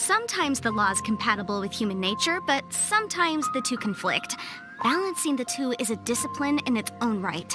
Sometimes the law is compatible with human nature, but sometimes the two conflict. Balancing the two is a discipline in its own right.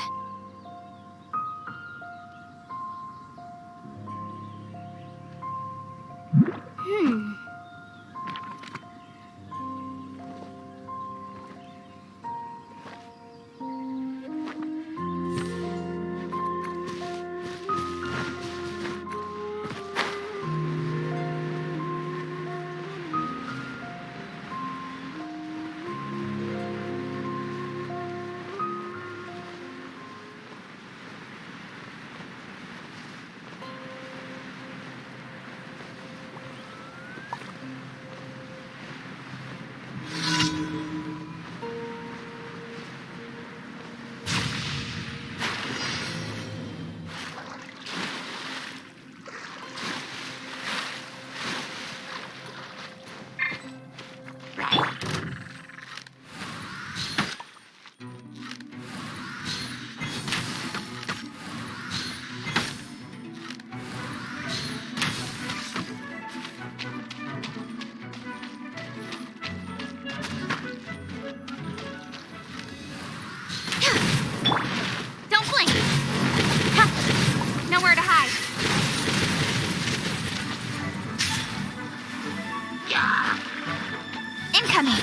Don't blink! Ha! Nowhere to hide. Incoming!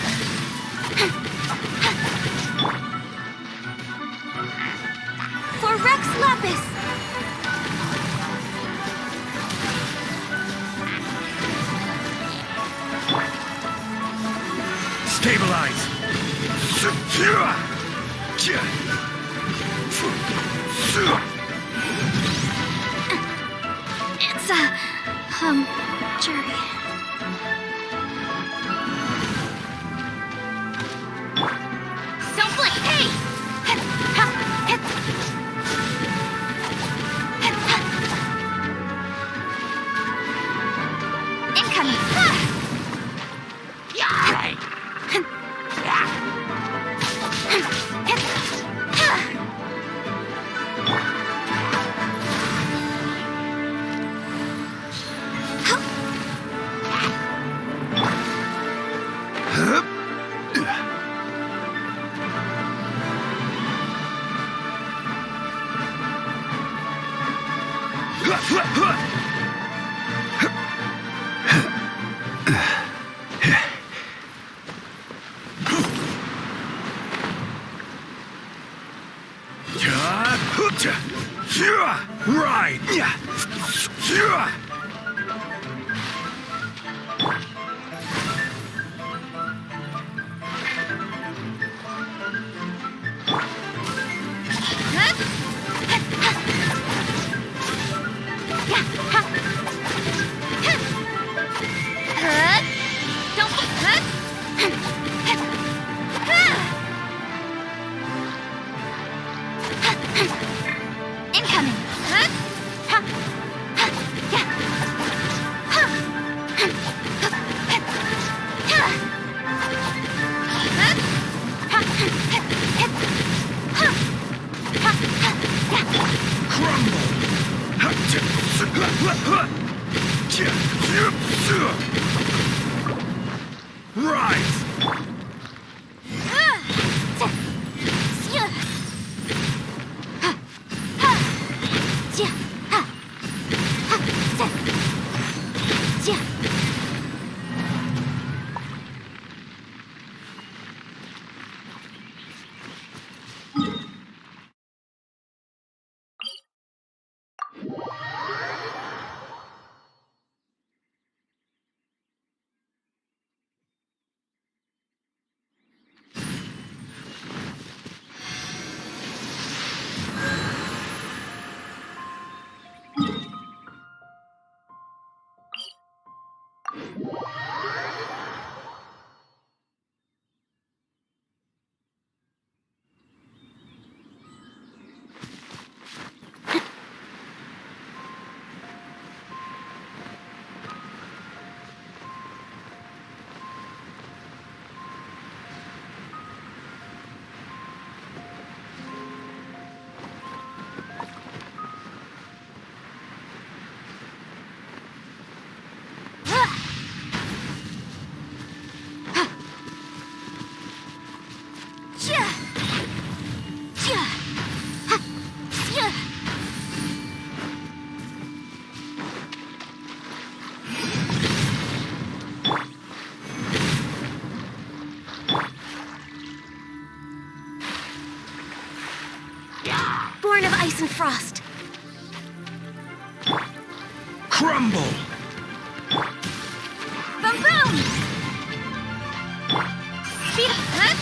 For Rex Lapis! Stabilize! It's jury. Don't blink! Hey! Incoming! Right! Incoming! ice and frost. Crumble! Boom boom! Speed up!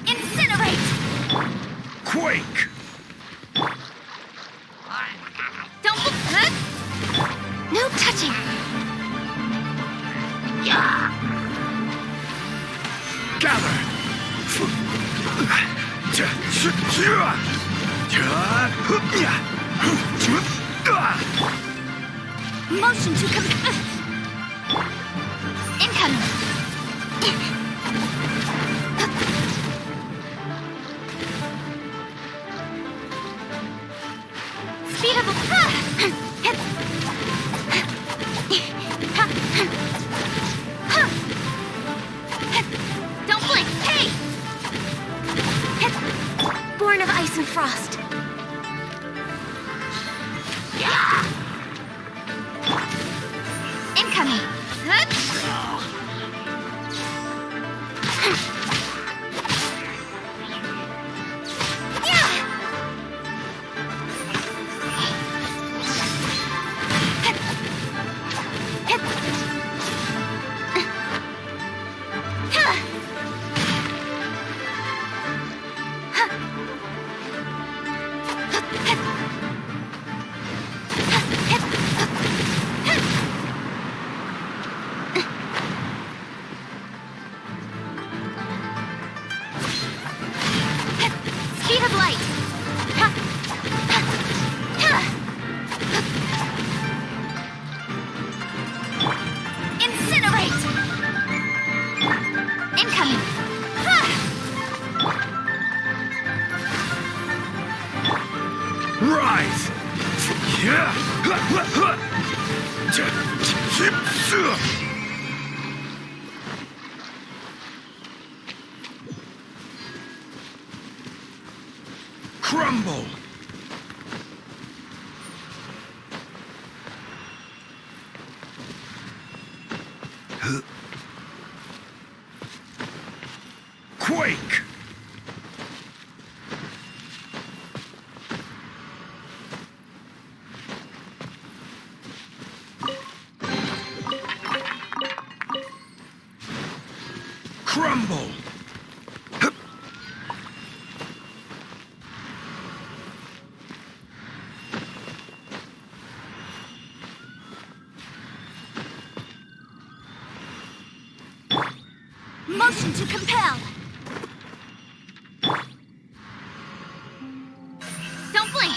Incinerate! Quake! Don't no touching! Gather! Motion to incoming! Speed up! Don't blink! Hey! Born of ice and frost. Incoming! Speed of light! Incinerate! Incoming! Rise! Crumble! Quake! Crumble! Motion to compel! Don't blink!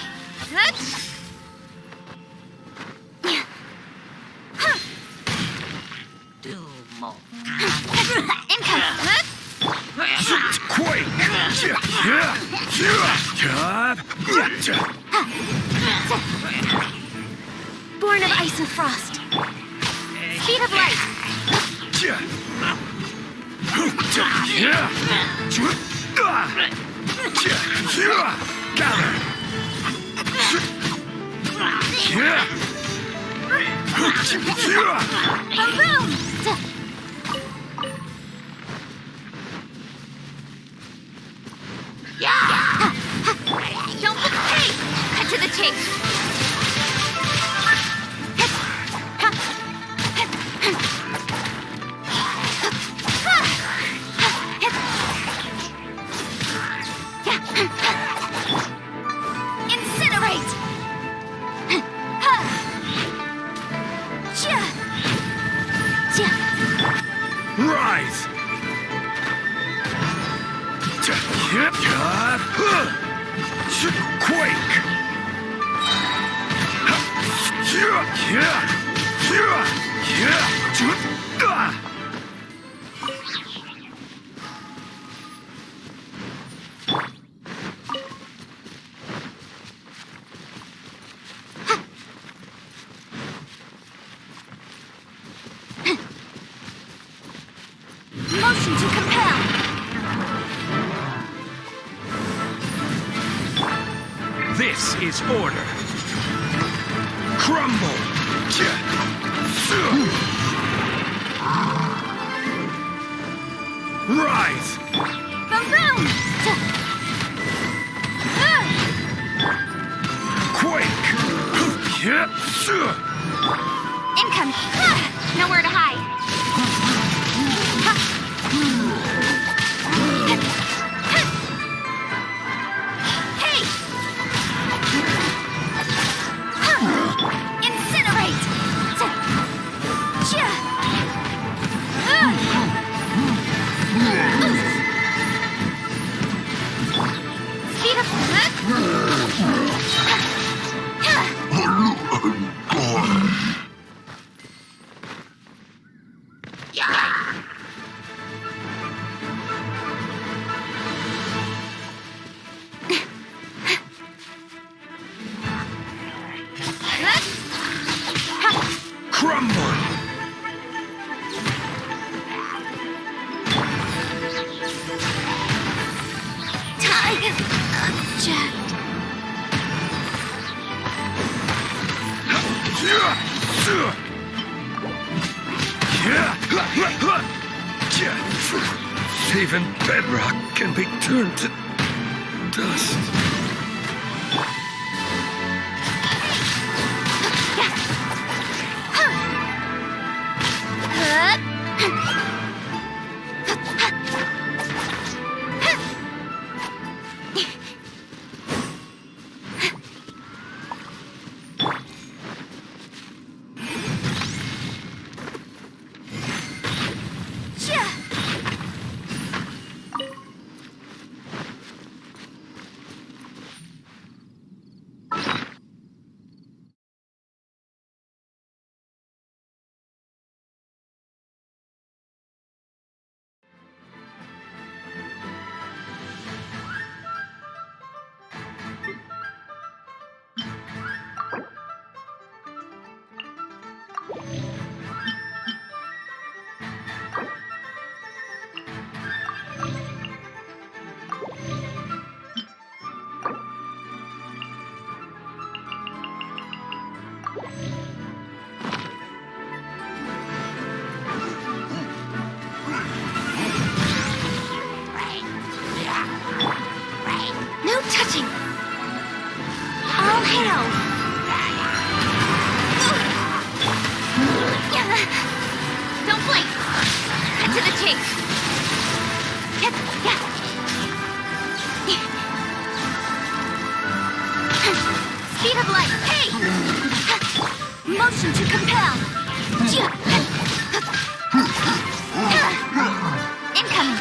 Do more. Incoming! Quake! Born of ice and frost. Speed of light! Gather! Boom! Don't hey! Cut to the chase! Incinerate! Rise! Quake! Motion to compel! This is order. Crumble! Rise! Boom boom! Quake! Incoming! Nowhere to hide. Hey! Incinerate! Speed up! Crumble! Even bedrock can be turned to dust. No touching! All hail! Don't blink! Cut to the chase! Speed of light! Hey! Motion to compel! Incoming!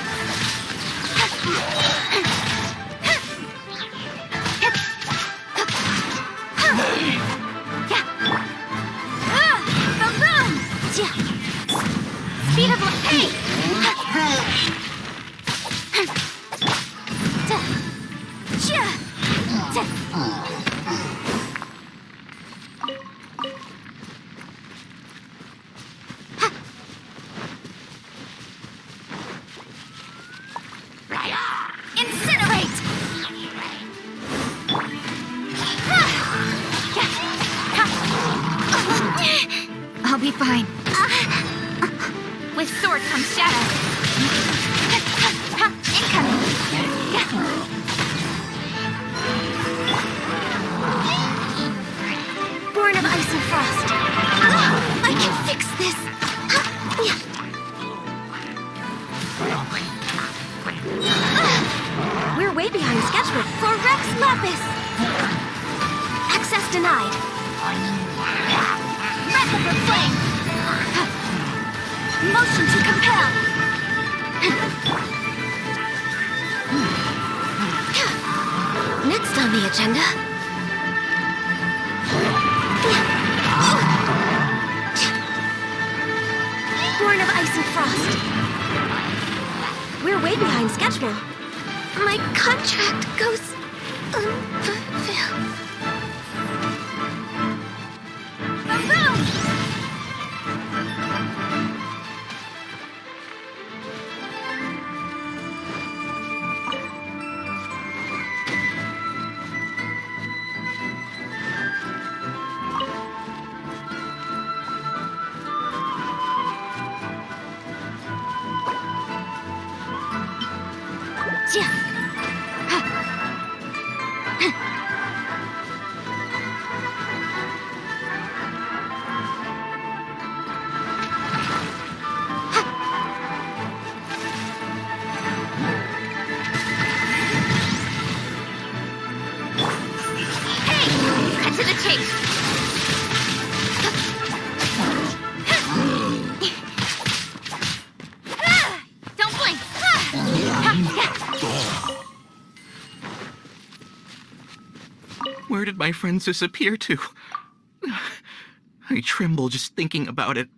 Boom boom! Speed of light! Hey! Incinerate! I'll be fine. With sword comes shadow. Incoming! Born of ice and frost. I can fix this. We're way behind schedule for Rex Lapis. Access denied. Replica flame. Motion to compel. Next on the agenda. Born of ice and frost. We're way behind schedule. My contract goes unfulfilled. Boom! to the chase. Don't blink. Where did my friends disappear to? I tremble just thinking about it.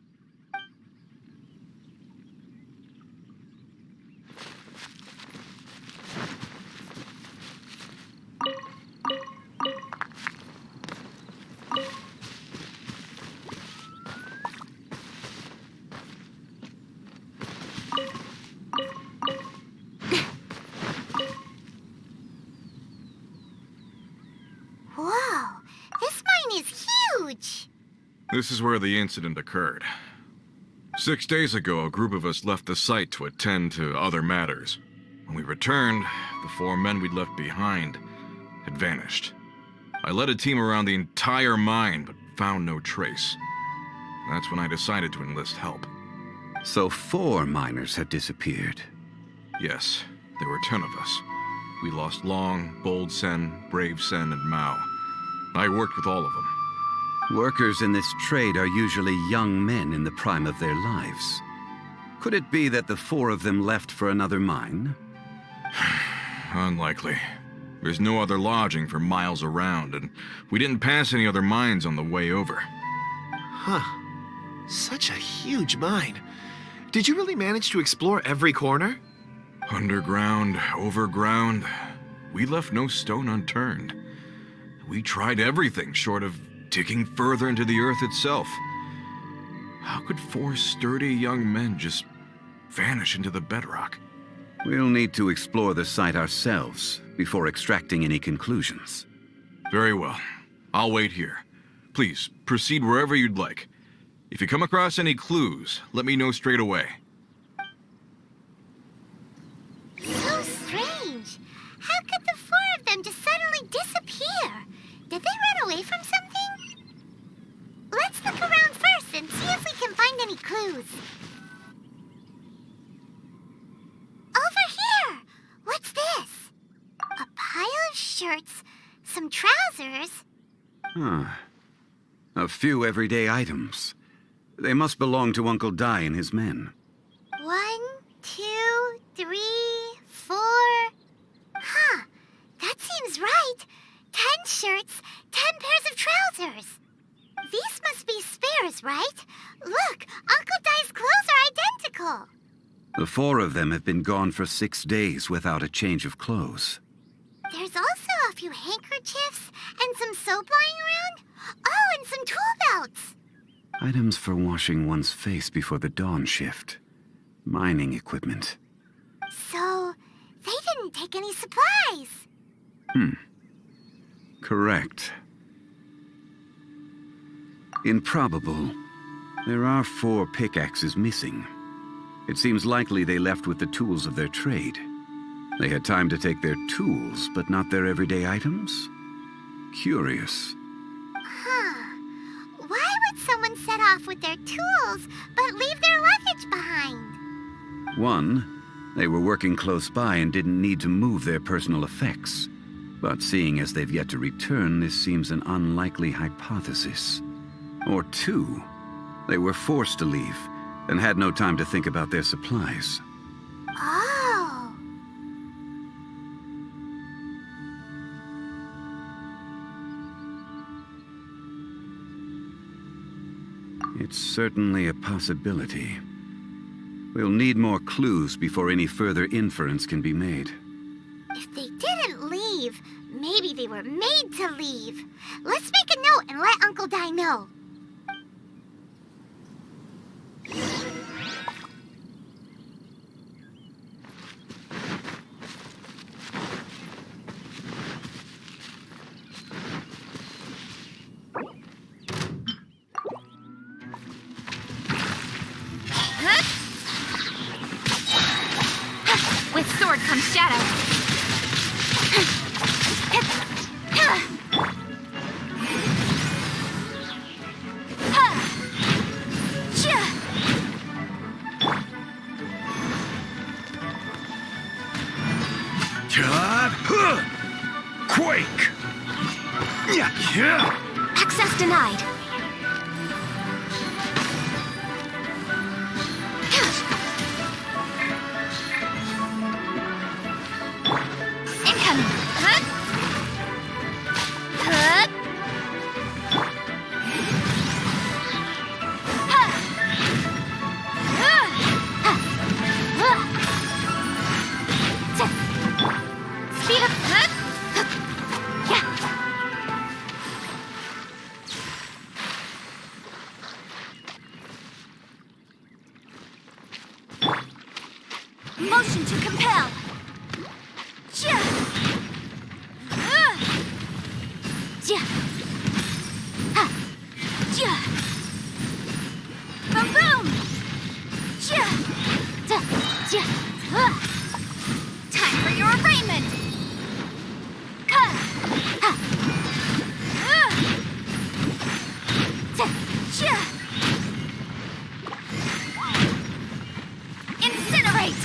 Whoa, this mine is huge. This is where the incident occurred. 6 days ago, a group of us left the site to attend to other matters. When we returned, the 4 men we'd left behind had vanished. I led a team around the entire mine, but found no trace. That's when I decided to enlist help. So 4 miners have disappeared. Yes, there were 10 of us. We lost Long, Bold Sen, Brave Sen, and Mao. I worked with all of them. Workers in this trade are usually young men in the prime of their lives. Could it be that the 4 of them left for another mine? Unlikely. There's no other lodging for miles around, and we didn't pass any other mines on the way over. Huh. Such a huge mine. Did you really manage to explore every corner? Underground, overground, we left no stone unturned. We tried everything short of digging further into the earth itself. How could 4 sturdy young men just vanish into the bedrock? We'll need to explore the site ourselves before extracting any conclusions. Very well. I'll wait here. Please, proceed wherever you'd like. If you come across any clues, let me know straight away. So strange. How could the 4 of them just suddenly disappear? Did they run away from something? Let's look around first and see if we can find any clues. Over here! What's this? A pile of shirts, some trousers. A few everyday items. They must belong to Uncle Dai and his men. 1, 2, 3, 4. Huh, that seems right. 10 shirts, 10 pairs of trousers. These must be spares, right? Look, Uncle Dai's clothes are identical. The 4 of them have been gone for 6 days without a change of clothes. There's also a few handkerchiefs and some soap lying around. Oh, and some tool belts. Items for washing one's face before the dawn shift. Mining equipment. So, they didn't take any supplies. Correct. Improbable. There are 4 pickaxes missing. It seems likely they left with the tools of their trade. They had time to take their tools, but not their everyday items? Curious. Huh. Why would someone set off with their tools, but leave their luggage behind? 1, they were working close by and didn't need to move their personal effects. But seeing as they've yet to return, this seems an unlikely hypothesis. Or 2, they were forced to leave and had no time to think about their supplies. Oh. It's certainly a possibility. We'll need more clues before any further inference can be made. If they didn't leave, maybe they were made to leave. Let's make a note and let Uncle Dai know. With sword comes shadow. God! Quake! Yeah! Access denied. Incoming. Huh? Huh? Speed up. Yeah. Motion to compel. Yeah. Yeah. Yeah. Boom boom. Yeah. Yeah. Time for your arraignment. Incinerate!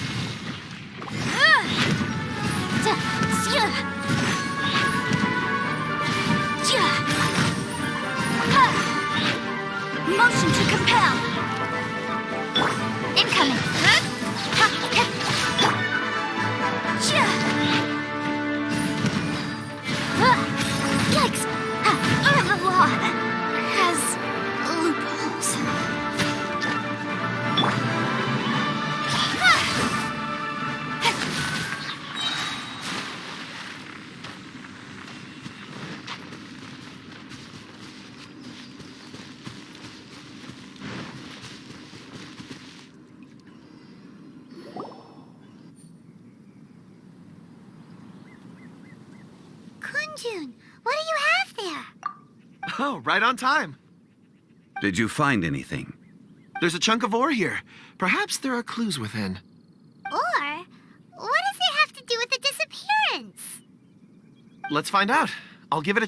Motion to compel. Incoming. Yikes! The law has loopholes. Kunjun, what do you have there? Oh, right on time. Did you find anything? There's a chunk of ore here. Perhaps there are clues within. Or, what does it have to do with the disappearance? Let's find out. I'll give it a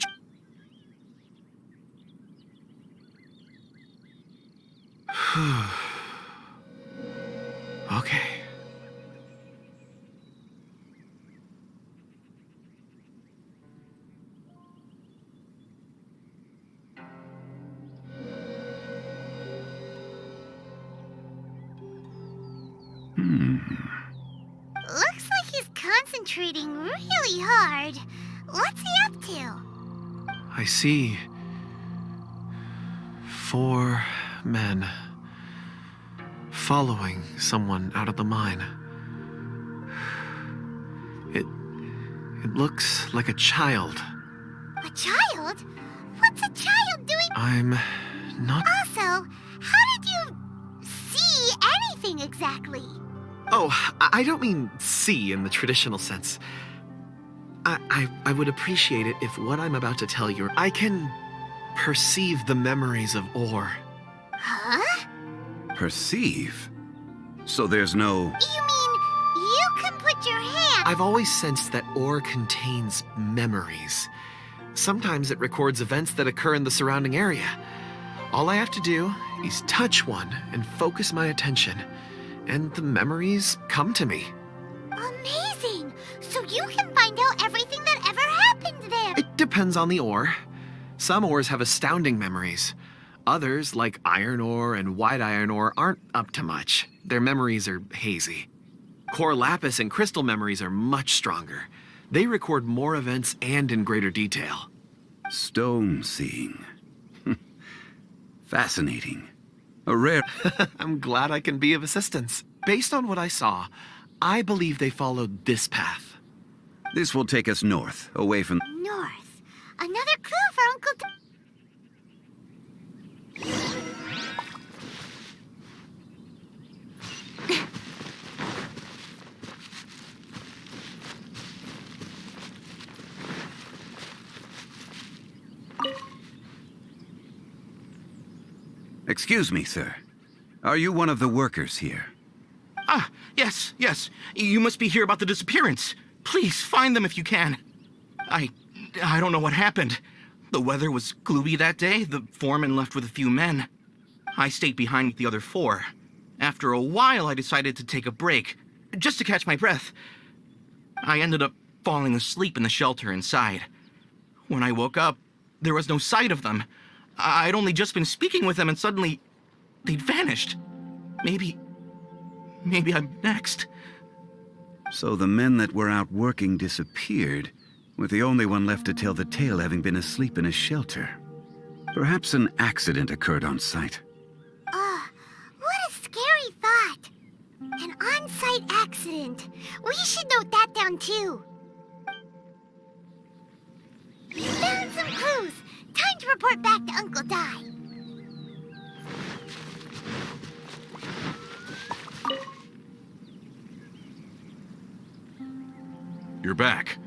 Okay. Looks like he's concentrating really hard. What's he up to? I see 4 men following someone out of the mine. It looks like a child. A child? What's a child doing? I'm not. Also, how did you see anything exactly? Oh, I don't mean see in the traditional sense. I would appreciate it if what I'm about to tell you, I can perceive the memories of ore. Huh? Perceive? So there's no... You mean you can put your hand... I've always sensed that ore contains memories. Sometimes it records events that occur in the surrounding area. All I have to do is touch one and focus my attention, and the memories come to me. Amazing! So you can find out everything that ever happened there. It depends on the ore. Some ores have astounding memories. Others, like iron ore and white iron ore, aren't up to much. Their memories are hazy. Core lapis and crystal memories are much stronger. They record more events and in greater detail. Stone seeing. Fascinating. A rare... I'm glad I can be of assistance. Based on what I saw, I believe they followed this path. This will take us north, away from... North. Another clue for Uncle... Excuse me, sir. Are you one of the workers here? Ah, yes. You must be here about the disappearance. Please, find them if you can. I don't know what happened. The weather was gloomy that day. The foreman left with a few men. I stayed behind with the other 4. After a while, I decided to take a break, just to catch my breath. I ended up falling asleep in the shelter inside. When I woke up, there was no sight of them. I'd only just been speaking with them and suddenly they'd vanished. Maybe I'm next. So the men that were out working disappeared, with the only one left to tell the tale having been asleep in a shelter. Perhaps an accident occurred on site. What a scary thought. An on-site accident. We should note that down too. Found some clues. Time to report back to Uncle Dai. You're back.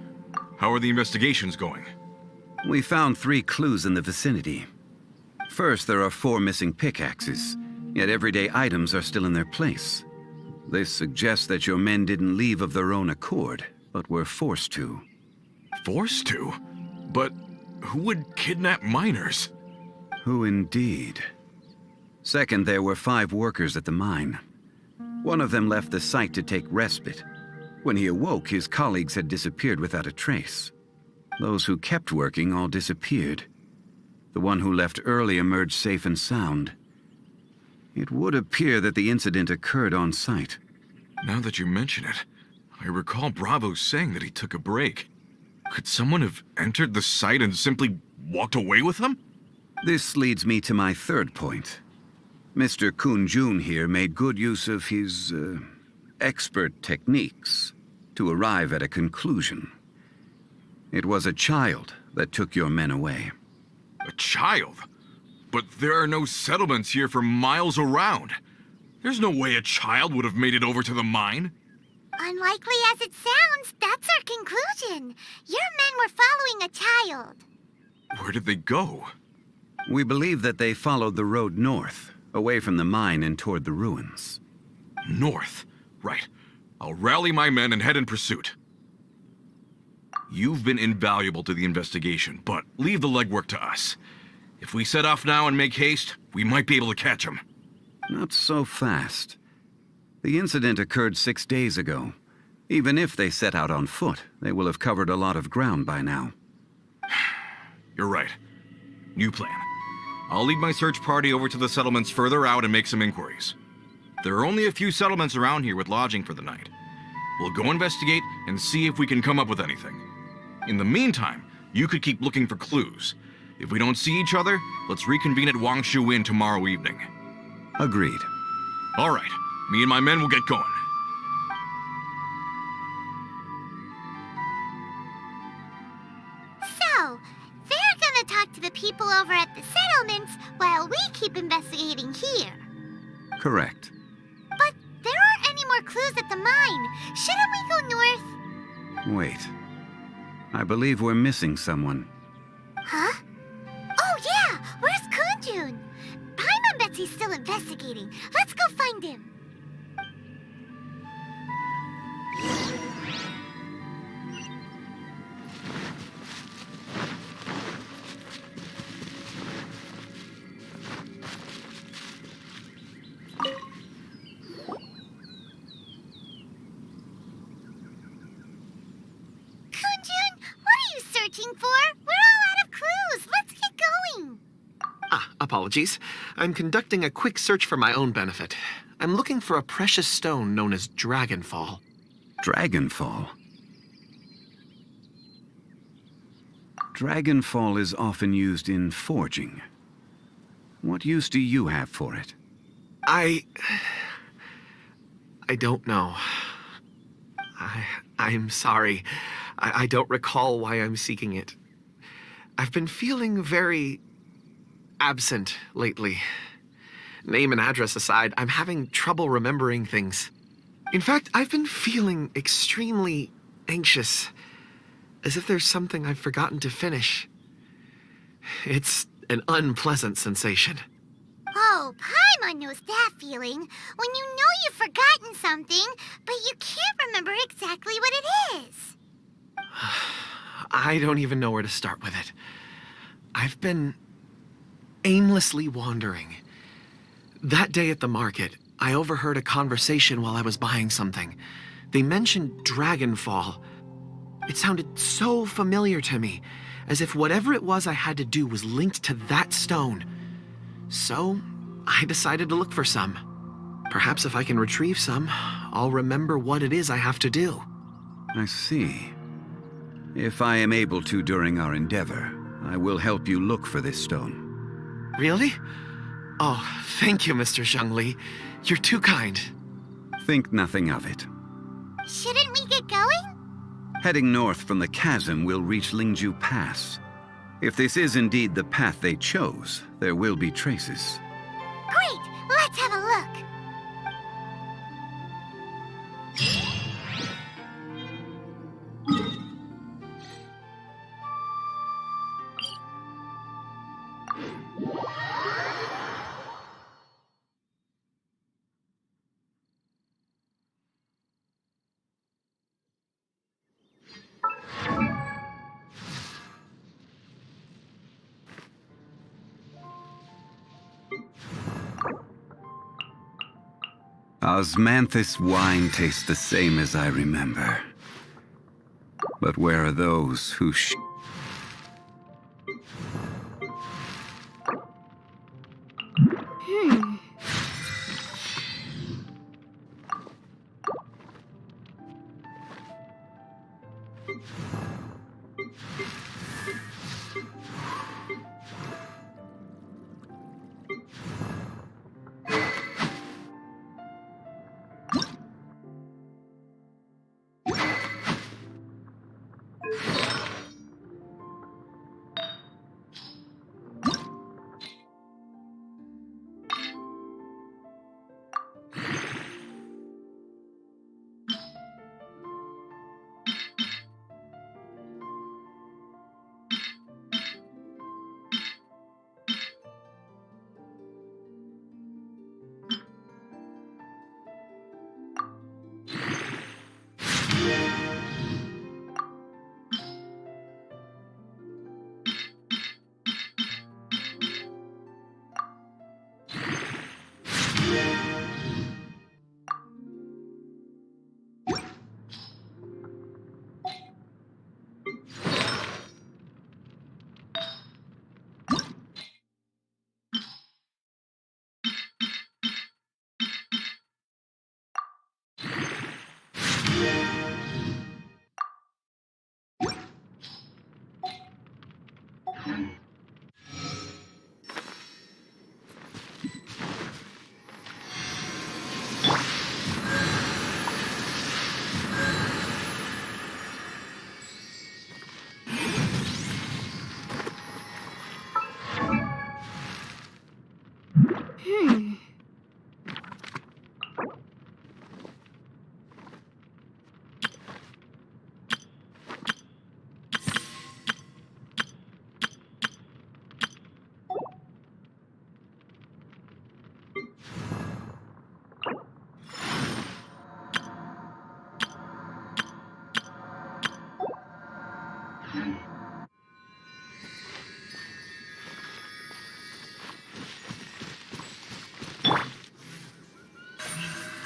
How are the investigations going? We found 3 clues in the vicinity. First, there are 4 missing pickaxes, yet everyday items are still in their place. This suggests that your men didn't leave of their own accord, but were forced to. Forced to? But who would kidnap miners? Who indeed? Second, there were 5 workers at the mine. One of them left the site to take respite. When he awoke, his colleagues had disappeared without a trace. Those who kept working all disappeared. The one who left early emerged safe and sound. It would appear that the incident occurred on site. Now that you mention it, I recall Bravo saying that he took a break. Could someone have entered the site and simply walked away with him? This leads me to my third point. Mr. Kun-jun here made good use of his, expert techniques to arrive at a conclusion. It was a child that took your men away. A child? But there are no settlements here for miles around. There's no way a child would have made it over to the mine. Unlikely as it sounds, that's our conclusion. Your men were following a child. Where did they go? We believe that they followed the road north, away from the mine and toward the ruins. North. Right. I'll rally my men and head in pursuit. You've been invaluable to the investigation, but leave the legwork to us. If we set off now and make haste, we might be able to catch them. Not so fast. The incident occurred 6 days ago. Even if they set out on foot, they will have covered a lot of ground by now. You're right. New plan. I'll lead my search party over to the settlements further out and make some inquiries. There are only a few settlements around here with lodging for the night. We'll go investigate and see if we can come up with anything. In the meantime, you could keep looking for clues. If we don't see each other, let's reconvene at Wangshu Inn tomorrow evening. Agreed. All right. Me and my men will get going. So, they're gonna talk to the people over at the settlements while we keep investigating here. Correct. But there aren't any more clues at the mine. Shouldn't we go north? Wait. I believe we're missing someone. Huh? Oh yeah! Where's Kunjun? Paimon bets he's still investigating. Let's go find him. For? We're all out of clues. Let's get going. Apologies. I'm conducting a quick search for my own benefit. I'm looking for a precious stone known as Dragonfall. Dragonfall? Dragonfall is often used in forging. What use do you have for it? I don't know. I'm sorry. I don't recall why I'm seeking it. I've been feeling very absent lately. Name and address aside, I'm having trouble remembering things. In fact, I've been feeling extremely anxious, as if there's something I've forgotten to finish. It's an unpleasant sensation. Oh, Paimon knows that feeling. When you know you've forgotten something, but you can't remember exactly what it is. I don't even know where to start with it. I've been aimlessly wandering. That day at the market, I overheard a conversation while I was buying something. They mentioned Dragonfall. It sounded so familiar to me, as if whatever it was I had to do was linked to that stone. So, I decided to look for some. Perhaps if I can retrieve some, I'll remember what it is I have to do. I see. If I am able to during our endeavor, I will help you look for this stone. Really? Oh, thank you, Mr. Zhongli. You're too kind. Think nothing of it. Shouldn't we get going? Heading north from the chasm, we'll reach Lingju Pass. If this is indeed the path they chose, there will be traces. Great! Let's have a look. Osmanthus wine tastes the same as I remember. But where are those who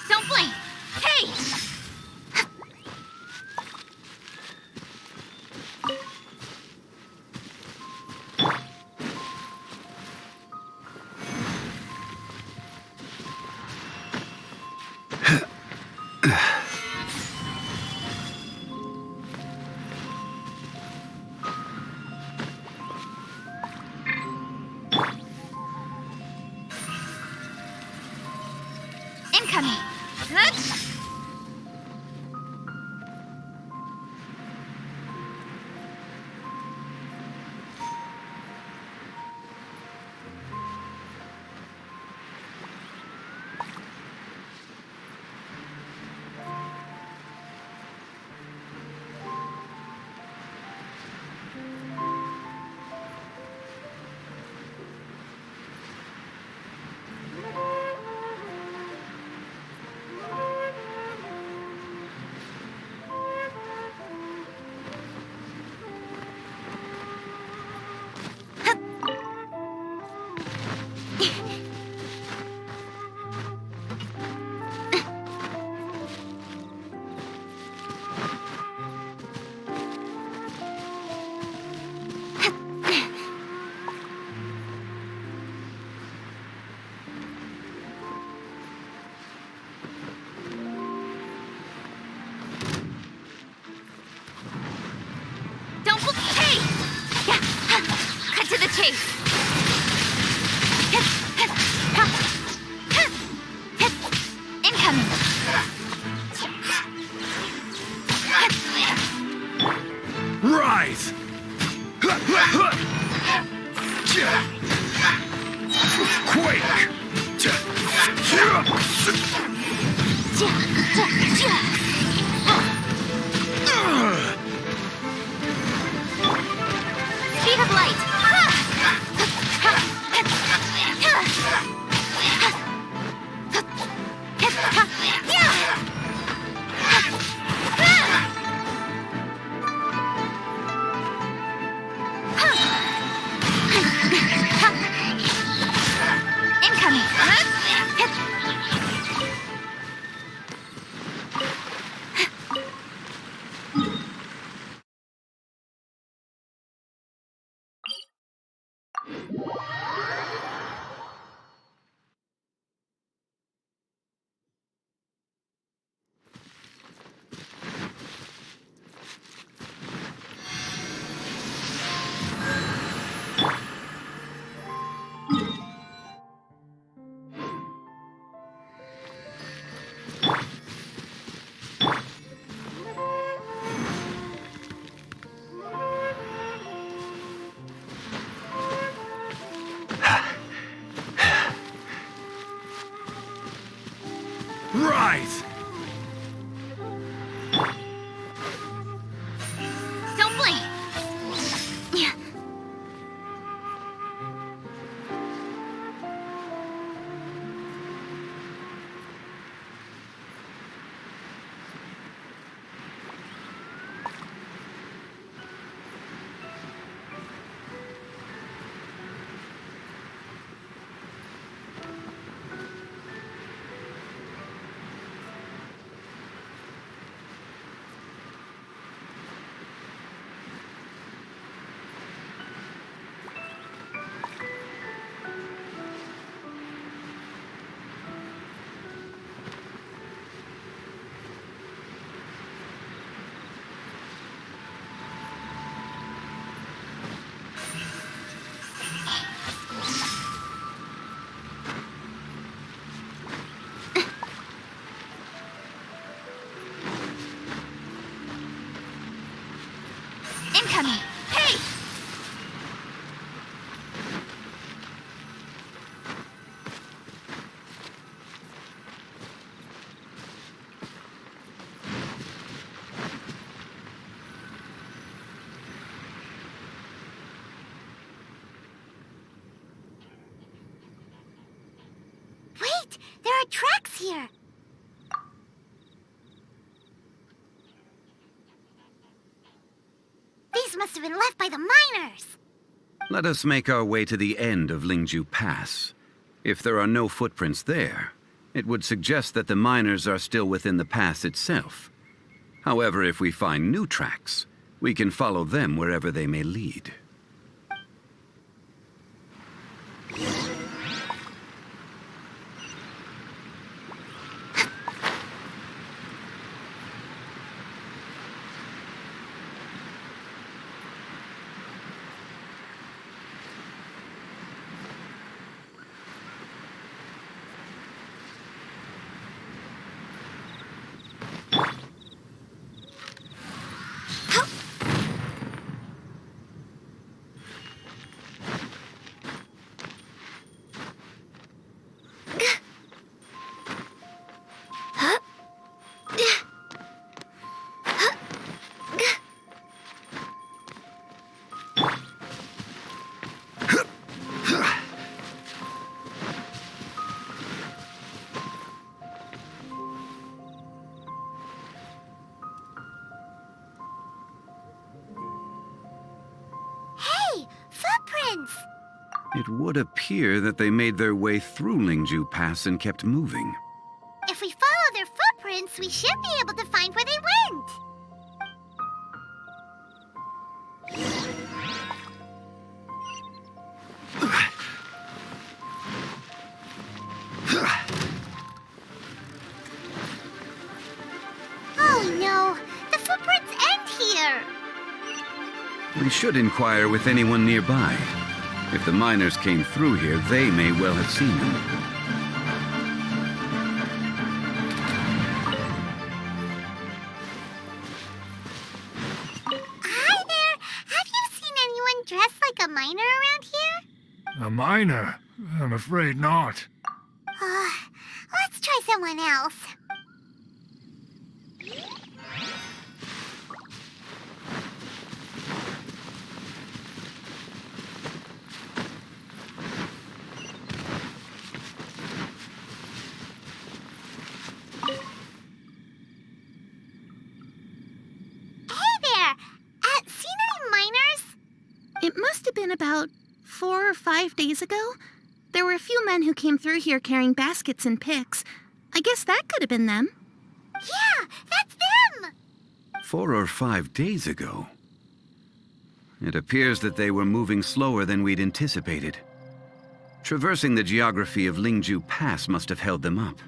Don't blink! Hey! Incoming! Huh? Incoming. Rise! Quake! Speed of light. Incoming. Rise! Don't blink. Incoming. Hey! Wait! There are tracks here! These must have been left by the miners! Let us make our way to the end of Lingju Pass. If there are no footprints there, it would suggest that the miners are still within the pass itself. However, if we find new tracks, we can follow them wherever they may lead. Footprints! It would appear that they made their way through Lingju Pass and kept moving. If we follow their footprints, we should be able to find where they went. Oh no! The footprints end here! We should inquire with anyone nearby. If the miners came through here, they may well have seen them. Hi there! Have you seen anyone dressed like a miner around here? A miner? I'm afraid not. Let's try someone else. It must have been about 4 or 5 days ago. There were a few men who came through here carrying baskets and picks. I guess that could have been them. Yeah, that's them! 4 or 5 days ago. It appears that they were moving slower than we'd anticipated. Traversing the geography of Lingju Pass must have held them up.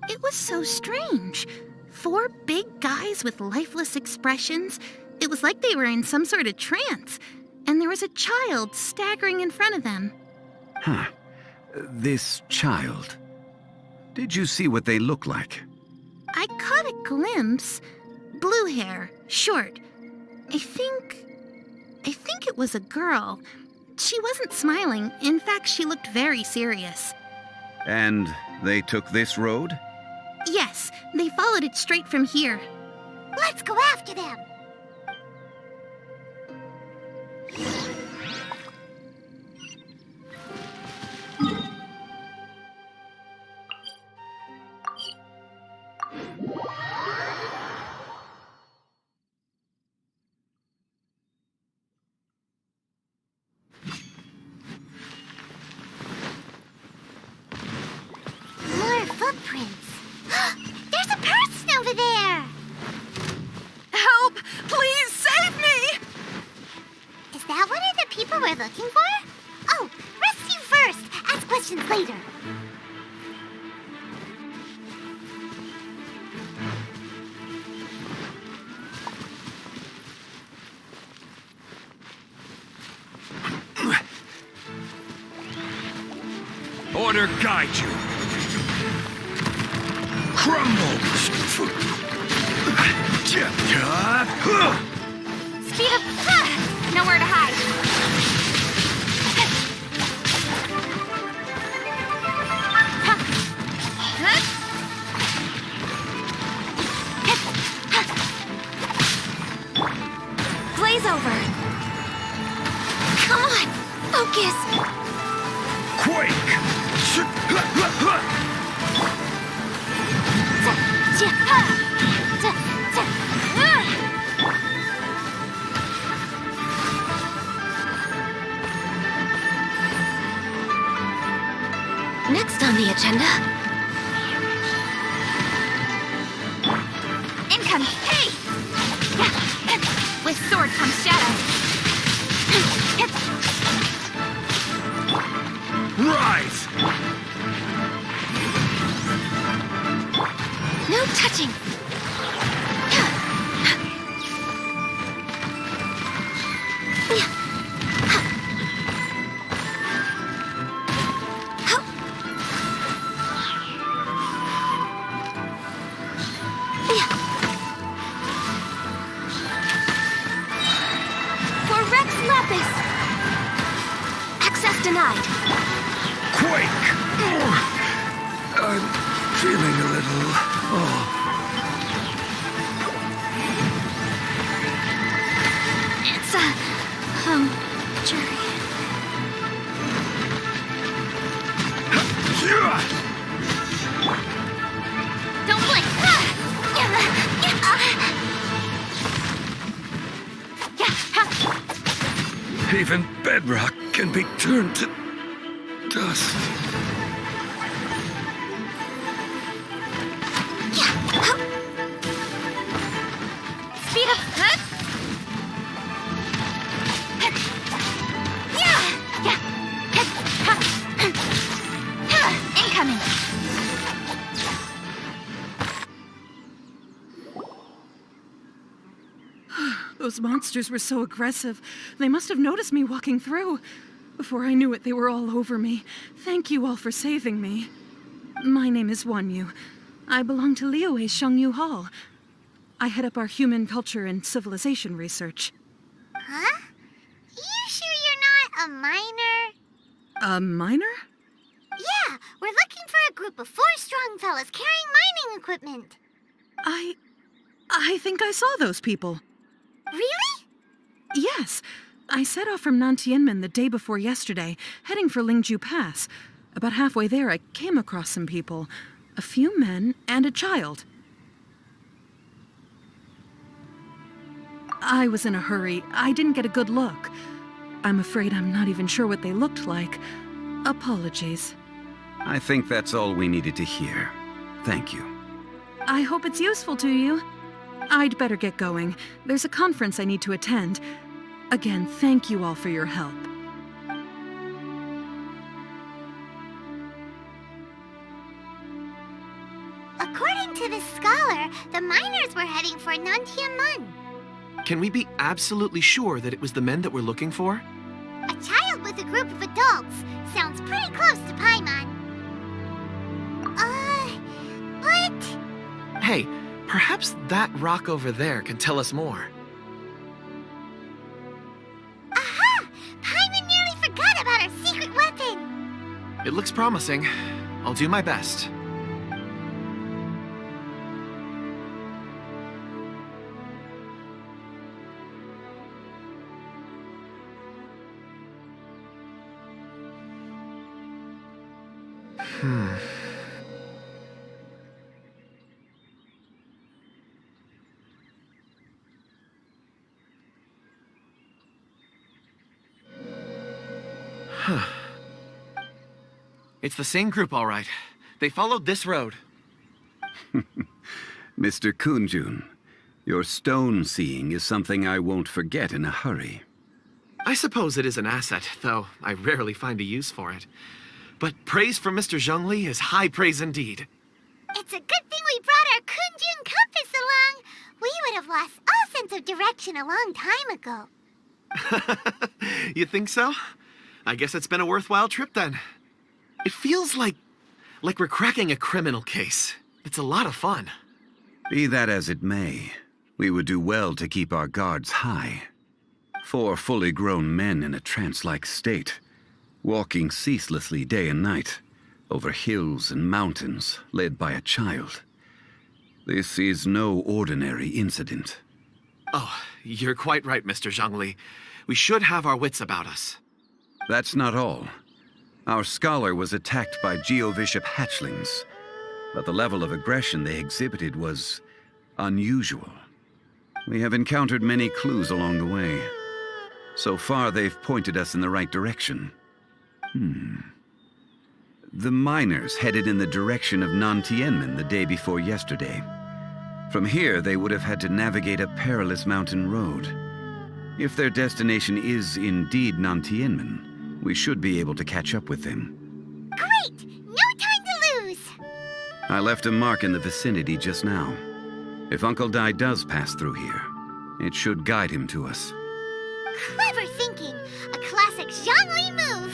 It was so strange. 4 big guys with lifeless expressions. It was like they were in some sort of trance. And there was a child staggering in front of them. Huh. This child. Did you see what they look like? I caught a glimpse. Blue hair, short. I think it was a girl. She wasn't smiling. In fact, she looked very serious. And they took this road? Yes, they followed it straight from here. Let's go after them! More footprints. There's a person over there! Help! Please save me! Is that one of the people we're looking for? Oh, rescue first! Ask questions later. Order guide you. Crumble. Speed up! Nowhere to hide. Blaze over. Come on, focus. Quake. Next on the agenda. Incoming! Hey! With sword comes shadow. Rise. No touching. For Rex Lapis. Access denied. Quake. I'm feeling a little... It's a... jury. Don't blink! Even bedrock can be turned to dust. Speed up! Incoming! Those monsters were so aggressive. They must have noticed me walking through. Before I knew it, they were all over me. Thank you all for saving me. My name is Wanyu. I belong to Liyue's Shangyu Hall. I head up our human culture and civilization research. Huh? You sure you're not a miner? A miner? Yeah, we're looking for a group of 4 strong fellas carrying mining equipment. I think I saw those people. Really? Yes. I set off from Nantianmen the day before yesterday, heading for Lingju Pass. About halfway there, I came across some people. A few men and a child. I was in a hurry. I didn't get a good look. I'm afraid I'm not even sure what they looked like. Apologies. I think that's all we needed to hear. Thank you. I hope it's useful to you. I'd better get going. There's a conference I need to attend. Again, thank you all for your help. According to the scholar, the miners were heading for Nantianmen. Can we be absolutely sure that it was the men that we're looking for? A child with a group of adults sounds pretty close to Paimon. But... Hey, perhaps that rock over there can tell us more. Aha! Paimon nearly forgot about our secret weapon! It looks promising. I'll do my best. It's the same group, all right. They followed this road. Mr. Kunjun, your stone seeing is something I won't forget in a hurry. I suppose it is an asset, though I rarely find a use for it. But praise from Mr. Zhongli is high praise indeed. It's a good thing we brought our Kunjun compass along. We would have lost all sense of direction a long time ago. You think so? I guess it's been a worthwhile trip then. It feels like we're cracking a criminal case. It's a lot of fun. Be that as it may, we would do well to keep our guards high. 4 fully grown men in a trance-like state, walking ceaselessly day and night, over hills and mountains, led by a child. This is no ordinary incident. Oh, you're quite right, Mr. Zhongli. We should have our wits about us. That's not all. Our scholar was attacked by Geovishap hatchlings, but the level of aggression they exhibited was unusual. We have encountered many clues along the way. So far, they've pointed us in the right direction. The miners headed in the direction of Nantianmen the day before yesterday. From here, they would have had to navigate a perilous mountain road. If their destination is indeed Nantianmen, we should be able to catch up with them. Great! No time to lose! I left a mark in the vicinity just now. If Uncle Dai does pass through here, it should guide him to us. Clever thinking! A classic Zhongli move!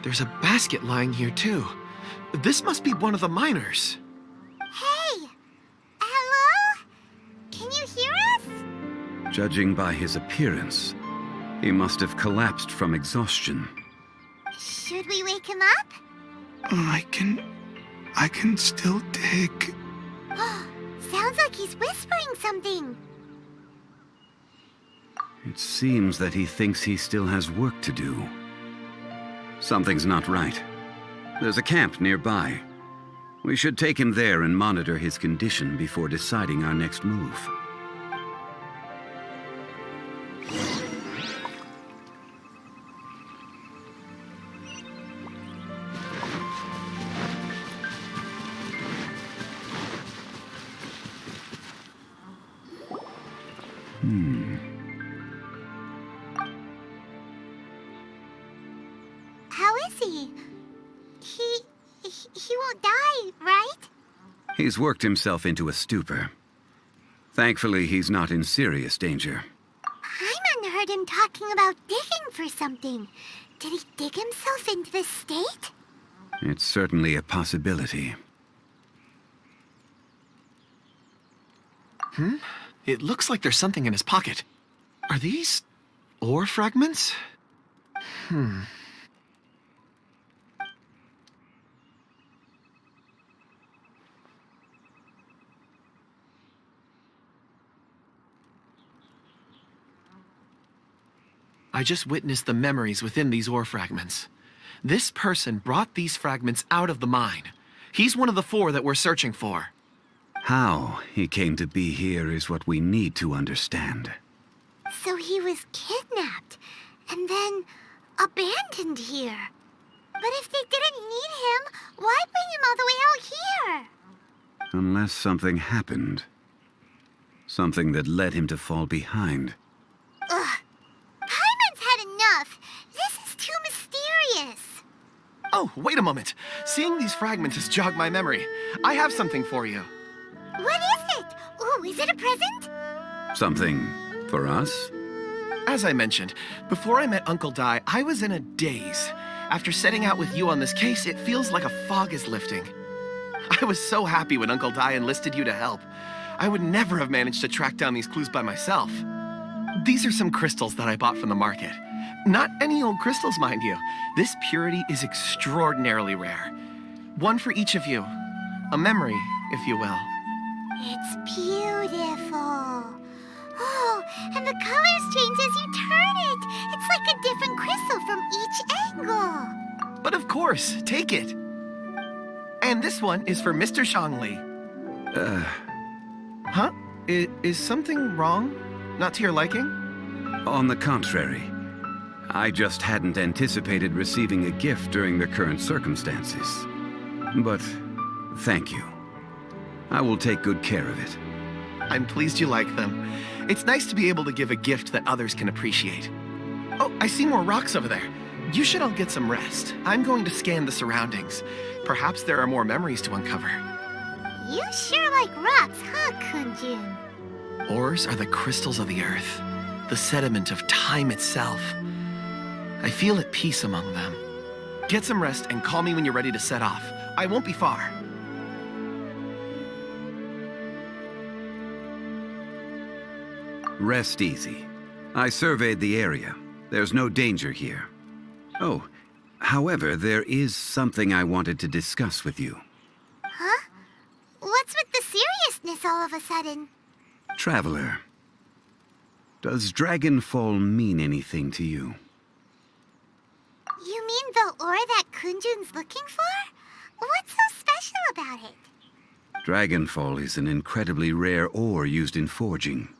There's a basket lying here, too. This must be one of the miners. Hey! Hello? Can you hear us? Judging by his appearance, he must have collapsed from exhaustion. Should we wake him up? I can still dig. Sounds like he's whispering something. It seems that he thinks he still has work to do. Something's not right. There's a camp nearby. We should take him there and monitor his condition before deciding our next move. How is he? He won't die, right? He's worked himself into a stupor. Thankfully, he's not in serious danger. Paimon heard him talking about digging for something. Did he dig himself into this state? It's certainly a possibility. It looks like there's something in his pocket. Are these ore fragments? I just witnessed the memories within these ore fragments. This person brought these fragments out of the mine. He's one of the 4 that we're searching for. How he came to be here is what we need to understand. So he was kidnapped and then abandoned here. But if they didn't need him, why bring him all the way out here? Unless something happened. Something that led him to fall behind. Ugh. Paimon's had enough. This is too mysterious. Oh, wait a moment. Seeing these fragments has jogged my memory. I have something for you. What is it? Ooh, is it a present? Something for us? As I mentioned, before I met Uncle Dai, I was in a daze. After setting out with you on this case, it feels like a fog is lifting. I was so happy when Uncle Dai enlisted you to help. I would never have managed to track down these clues by myself. These are some crystals that I bought from the market. Not any old crystals, mind you. This purity is extraordinarily rare. One for each of you. A memory, if you will. It's beautiful. Oh, and the colors change as you turn it. It's like a different crystal from each angle. But of course, take it. And this one is for Mr. Zhongli. Huh? Is something wrong? Not to your liking? On the contrary. I just hadn't anticipated receiving a gift during the current circumstances. But thank you. I will take good care of it. I'm pleased you like them. It's nice to be able to give a gift that others can appreciate. Oh, I see more rocks over there. You should all get some rest. I'm going to scan the surroundings. Perhaps there are more memories to uncover. You sure like rocks, huh, Kunjun? Ores are the crystals of the earth, the sediment of time itself. I feel at peace among them. Get some rest and call me when you're ready to set off. I won't be far. Rest easy. I surveyed the area. There's no danger here. Oh, however, there is something I wanted to discuss with you. Huh? What's with the seriousness all of a sudden? Traveler, does Dragonfall mean anything to you? You mean the ore that Kunjun's looking for? What's so special about it? Dragonfall is an incredibly rare ore used in forging.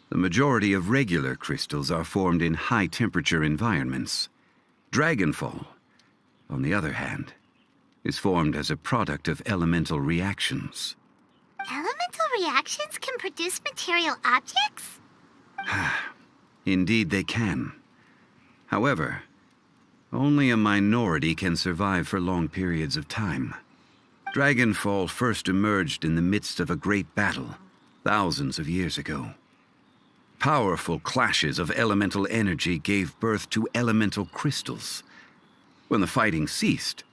The majority of regular crystals are formed in high-temperature environments. Dragonfall, on the other hand, is formed as a product of elemental reactions. Elemental reactions can produce material objects? Indeed they can. However, only a minority can survive for long periods of time. Dragonfall first emerged in the midst of a great battle, thousands of years ago. Powerful clashes of elemental energy gave birth to elemental crystals. When the fighting ceased,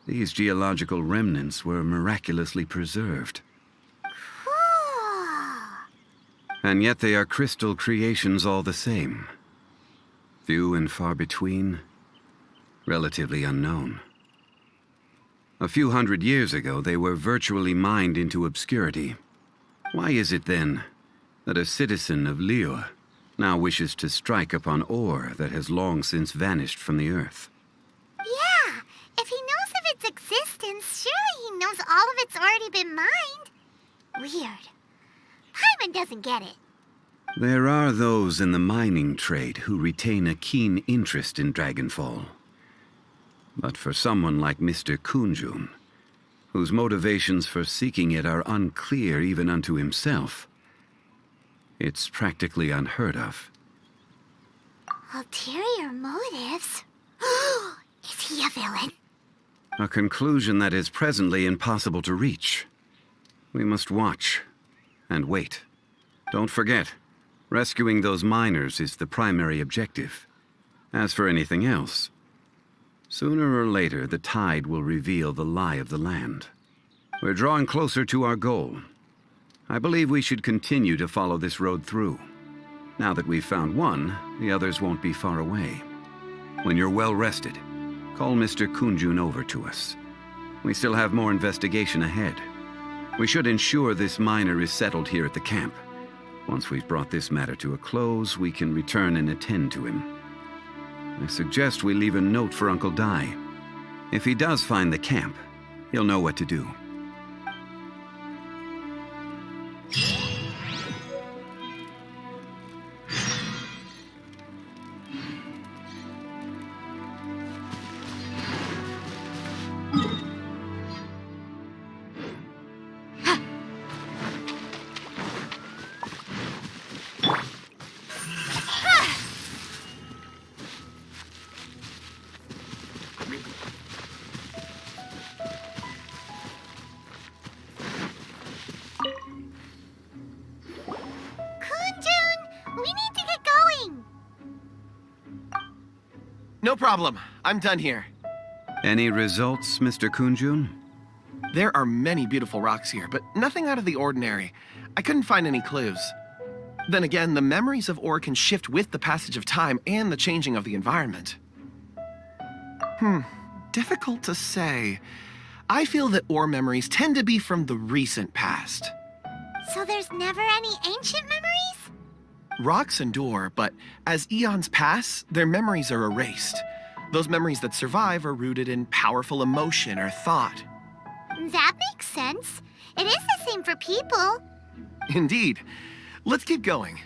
these geological remnants were miraculously preserved. Cool. And yet they are crystal creations all the same. Few and far between, relatively unknown. A few hundred years ago, they were virtually mined into obscurity. Why is it then that a citizen of Liyue now wishes to strike upon ore that has long since vanished from the earth? Yeah, if he knows of its existence, surely he knows all of it's already been mined. Weird. Paimon doesn't get it. There are those in the mining trade who retain a keen interest in Dragonfall. But for someone like Mr. Kunjun, whose motivations for seeking it are unclear even unto himself, it's practically unheard of. Ulterior motives? Is he a villain? A conclusion that is presently impossible to reach. We must watch and wait. Don't forget, rescuing those miners is the primary objective. As for anything else, sooner or later the tide will reveal the lie of the land. We're drawing closer to our goal. I believe we should continue to follow this road through. Now that we've found one, the others won't be far away. When you're well rested, call Mr. Kunjun over to us. We still have more investigation ahead. We should ensure this miner is settled here at the camp. Once we've brought this matter to a close, we can return and attend to him. I suggest we leave a note for Uncle Dai. If he does find the camp, he'll know what to do. Kunjun, we need to get going. No problem. I'm done here. Any results, Mr. Kunjun? There are many beautiful rocks here, but nothing out of the ordinary. I couldn't find any clues. Then again, the memories of ore can shift with the passage of time and the changing of the environment. Difficult to say. I feel that ore memories tend to be from the recent past. So there's never any ancient memories? Rocks endure, but as eons pass, their memories are erased. Those memories that survive are rooted in powerful emotion or thought. That makes sense. It is the same for people. Indeed. Let's keep going.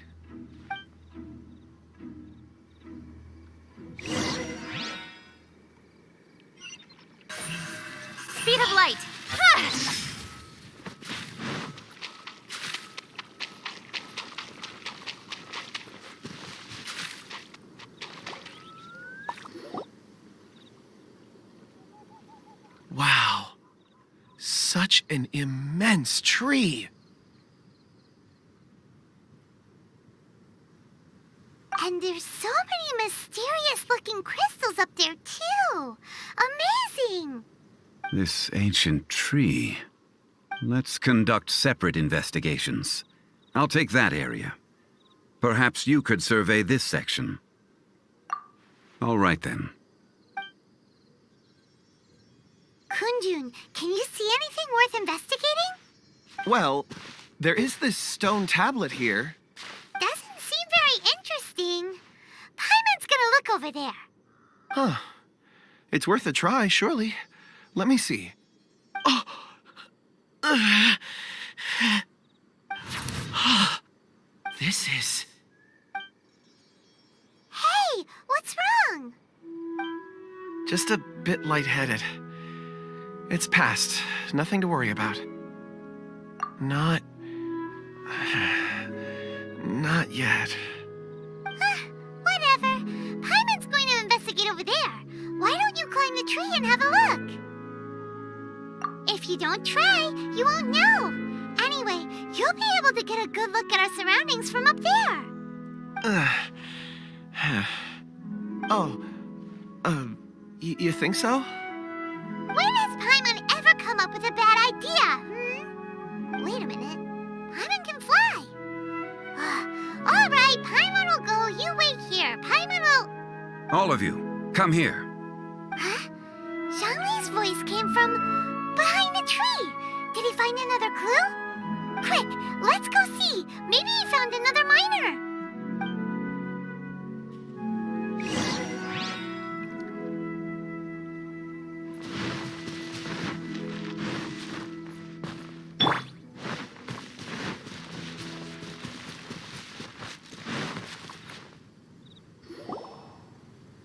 Speed of light. Ha! Wow. Such an immense tree. And there's so many mysterious-looking crystals up there, too. Amazing! This ancient tree. Let's conduct separate investigations. I'll take that area. Perhaps you could survey this section. All right, then. Kunjun, can you see anything worth investigating? Well, there is this stone tablet here. Doesn't seem very interesting. Paimon's gonna look over there. Huh. It's worth a try, surely. Let me see. Oh! This is... Hey, what's wrong? just a bit lightheaded. It's past. Nothing to worry about. Not yet. Whatever. Paimon's going to investigate over there. Why don't you climb the tree and have a look? If you don't try, you won't know. Anyway, you'll be able to get a good look at our surroundings from up there. You think so? When has Paimon ever come up with a bad idea, Wait a minute. Paimon can fly. All right, Paimon will go. You wait here. Paimon will... All of you, come here. Huh? Zhongli's voice came from behind the tree. Did he find another clue? Quick, let's go see. Maybe he found another miner.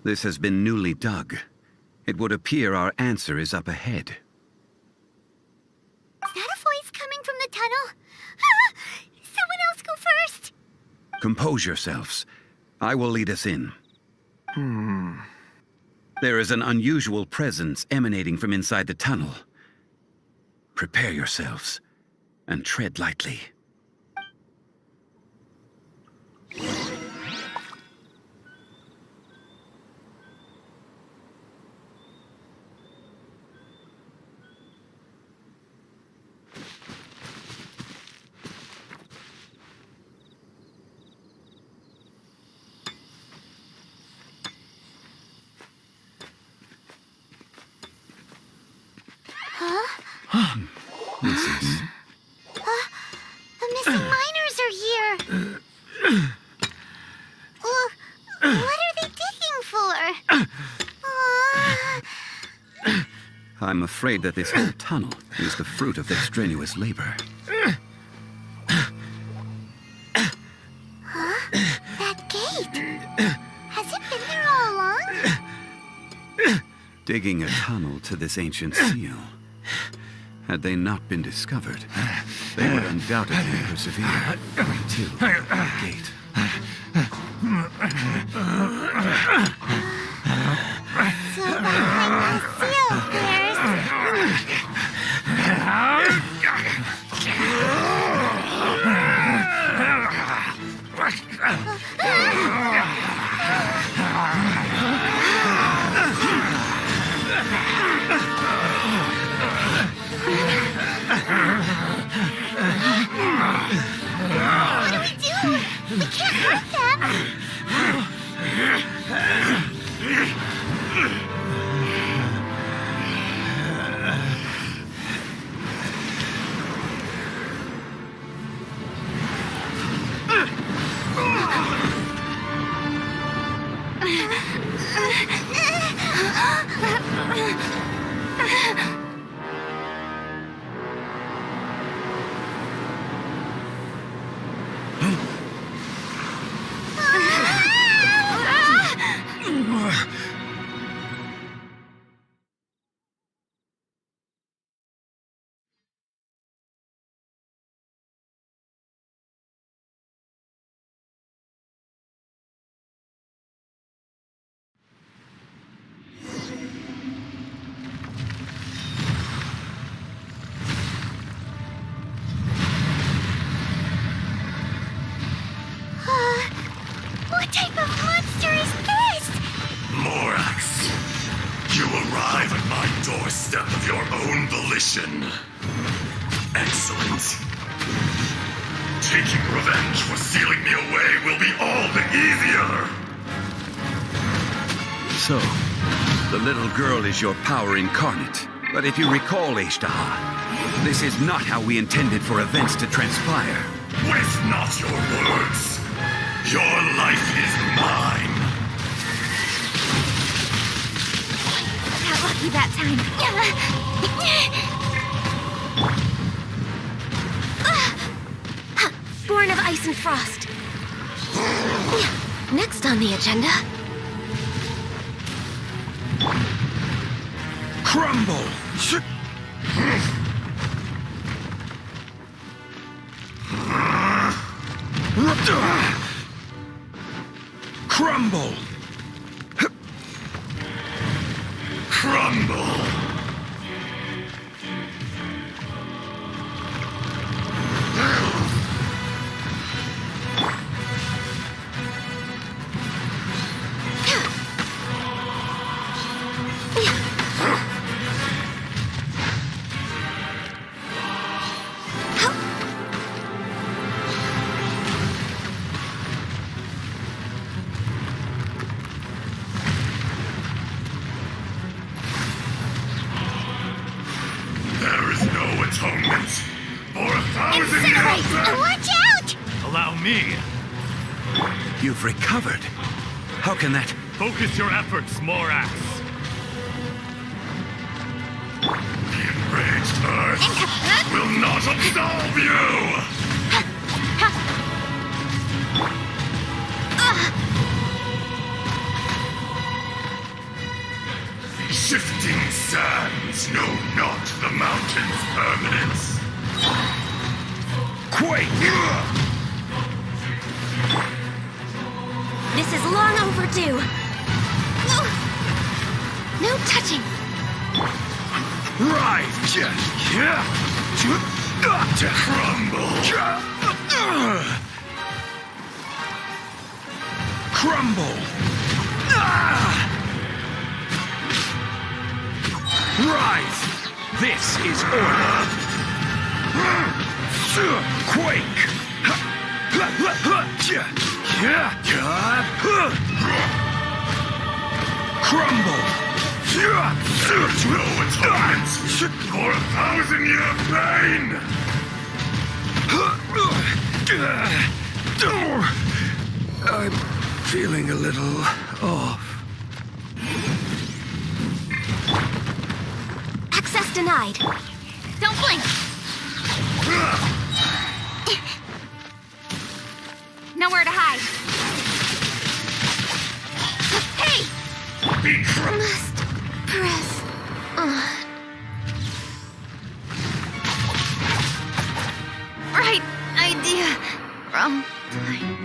This has been newly dug. It would appear our answer is up ahead. Is that a voice coming from the tunnel? Ah! Someone else go first. Compose yourselves. I will lead us in. There is an unusual presence emanating from inside the tunnel. Prepare yourselves and tread lightly. This is... The missing miners are here. What are they digging for? I'm afraid that this whole tunnel is the fruit of their strenuous labor. That gate. Has it been there all along? Digging a tunnel to this ancient seal. Had they not been discovered, they would undoubtedly persevere to the gate. So behind the seal, What do we do? We can't hurt them. What type of monster is this? Morax, you arrive at my doorstep of your own volition. Excellent. Taking revenge for sealing me away will be all the easier. So, the little girl is your power incarnate. But if you recall, Ishtaha, this is not how we intended for events to transpire. Waste not your words. Your life is mine. Got lucky that time. Born of ice and frost. Next on the agenda. Crumble. Crumble. Crumble. You've recovered. How can that... Focus your efforts, Morax. The enraged Earth will not absolve you! Shifting sands know not the mountain's permanence. Quake! This is long overdue. No touching. Rise! Crumble! Crumble! Rise! This is order! Quake! Crumble! No atonement for 1,000-year pain! I'm feeling a little off. Access denied. Don't blink. Nowhere to hide. Hey! Be Must press. Right idea. Wrong time.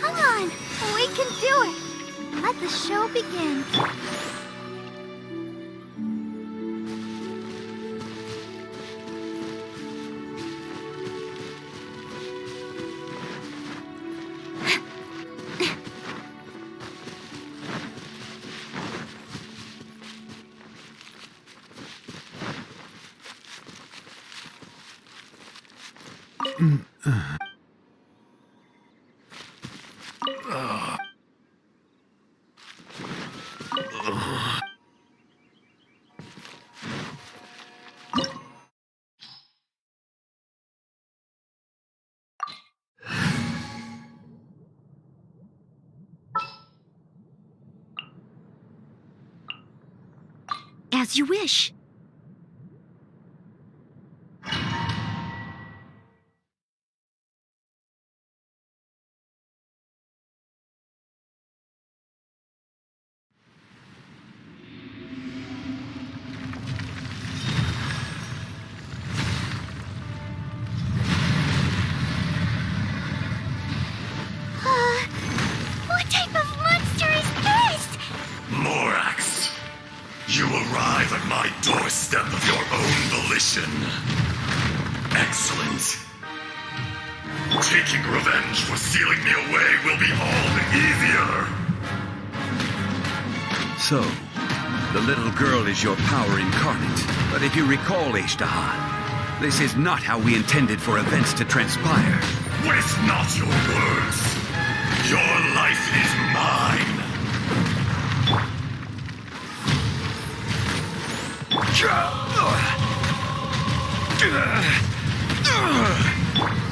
Come on, we can do it. Let the show begin. As you wish. What type of monster is this? Morax, you arrive at my doorstep of your own volition. Excellent. Taking revenge for sealing me away will be all the easier. So, the little girl is your power incarnate. But if you recall, Ishtaha, this is not how we intended for events to transpire. Waste not your words. Your life is mine.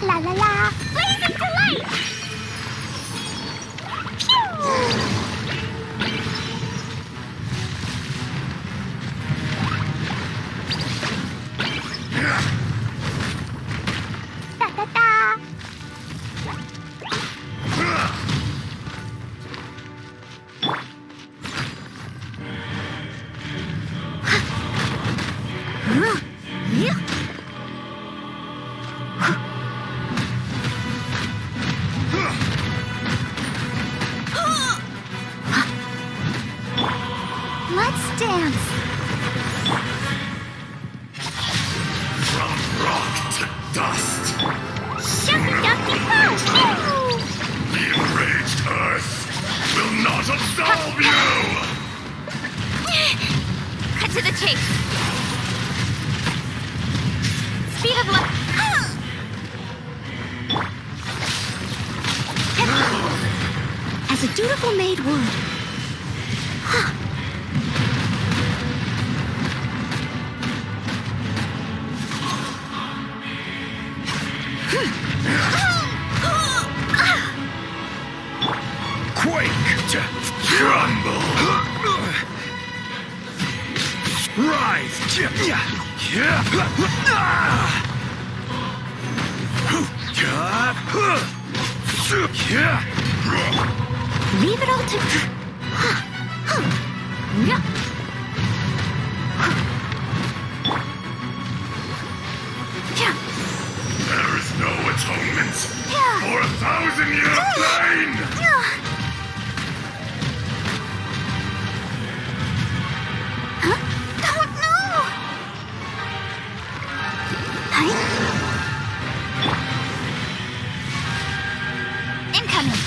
La la la! Blaze of delight! Phew! Da da da! Let's dance. From rock to dust. Shucky-ducky-poo! The enraged earth will not absolve you! Cut to the chase. Speed of light. As a dutiful maid would. Quake! Crumble! Rise! Leave it all to... There is no atonement for 1,000-year pain! Don't know! Incoming!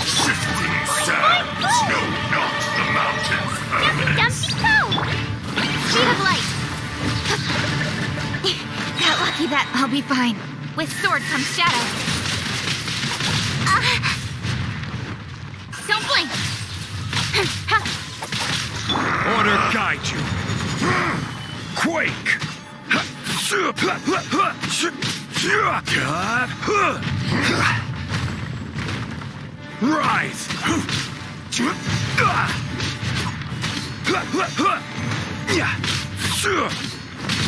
Shifting sands know not the mountain's permanence. Dumpy-go! Speed of light! Got lucky that I'll be fine. With sword comes shadow. Don't blink! Order guide you. Quake! Rise!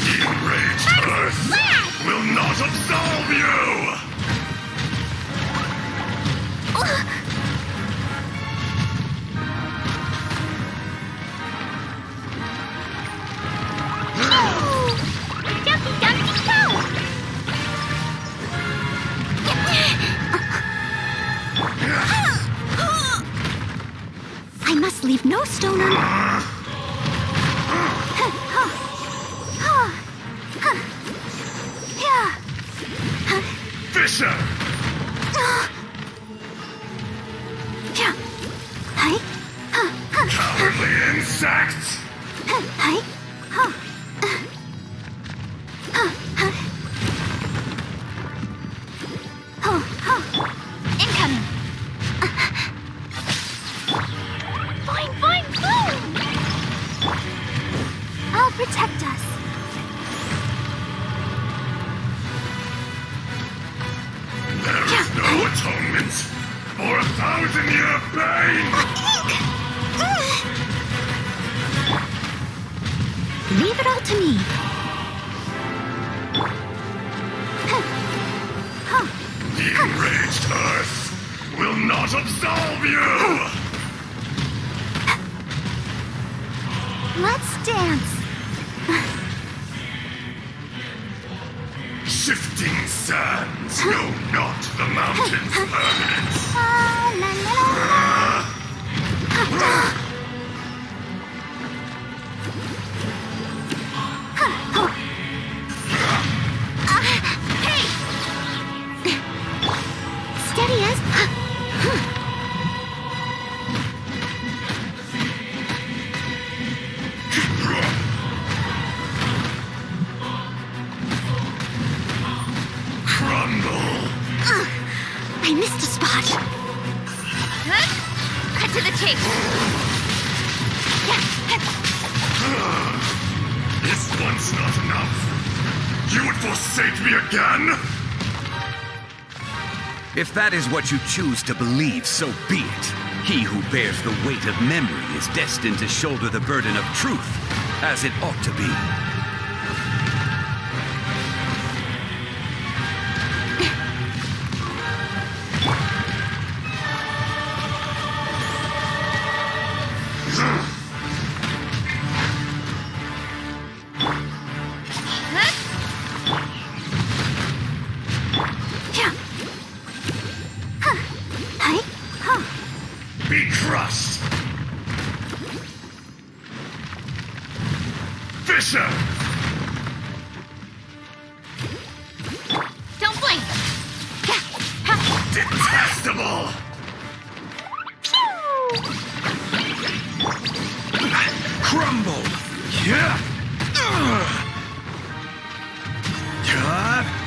The enraged earth will not absolve you! I must leave no stone unturned. Fisher! Cowardly insect! Incoming! Boing, boing, boom! I'll protect us. There is no atonement for 1,000-year pain! Leave it all to me. The enraged earth will not absolve you! Let's dance. Shifting sands know not the mountain's permanence. La, la, la, la. Hey! Steady as... Crumble! I missed a spot. Cut to the chase. Is once not enough? You would forsake me again? If that is what you choose to believe, so be it. He who bears the weight of memory is destined to shoulder the burden of truth, as it ought to be. Vicious! Don't blink! Detestable! Pew! Crumble! Yeah!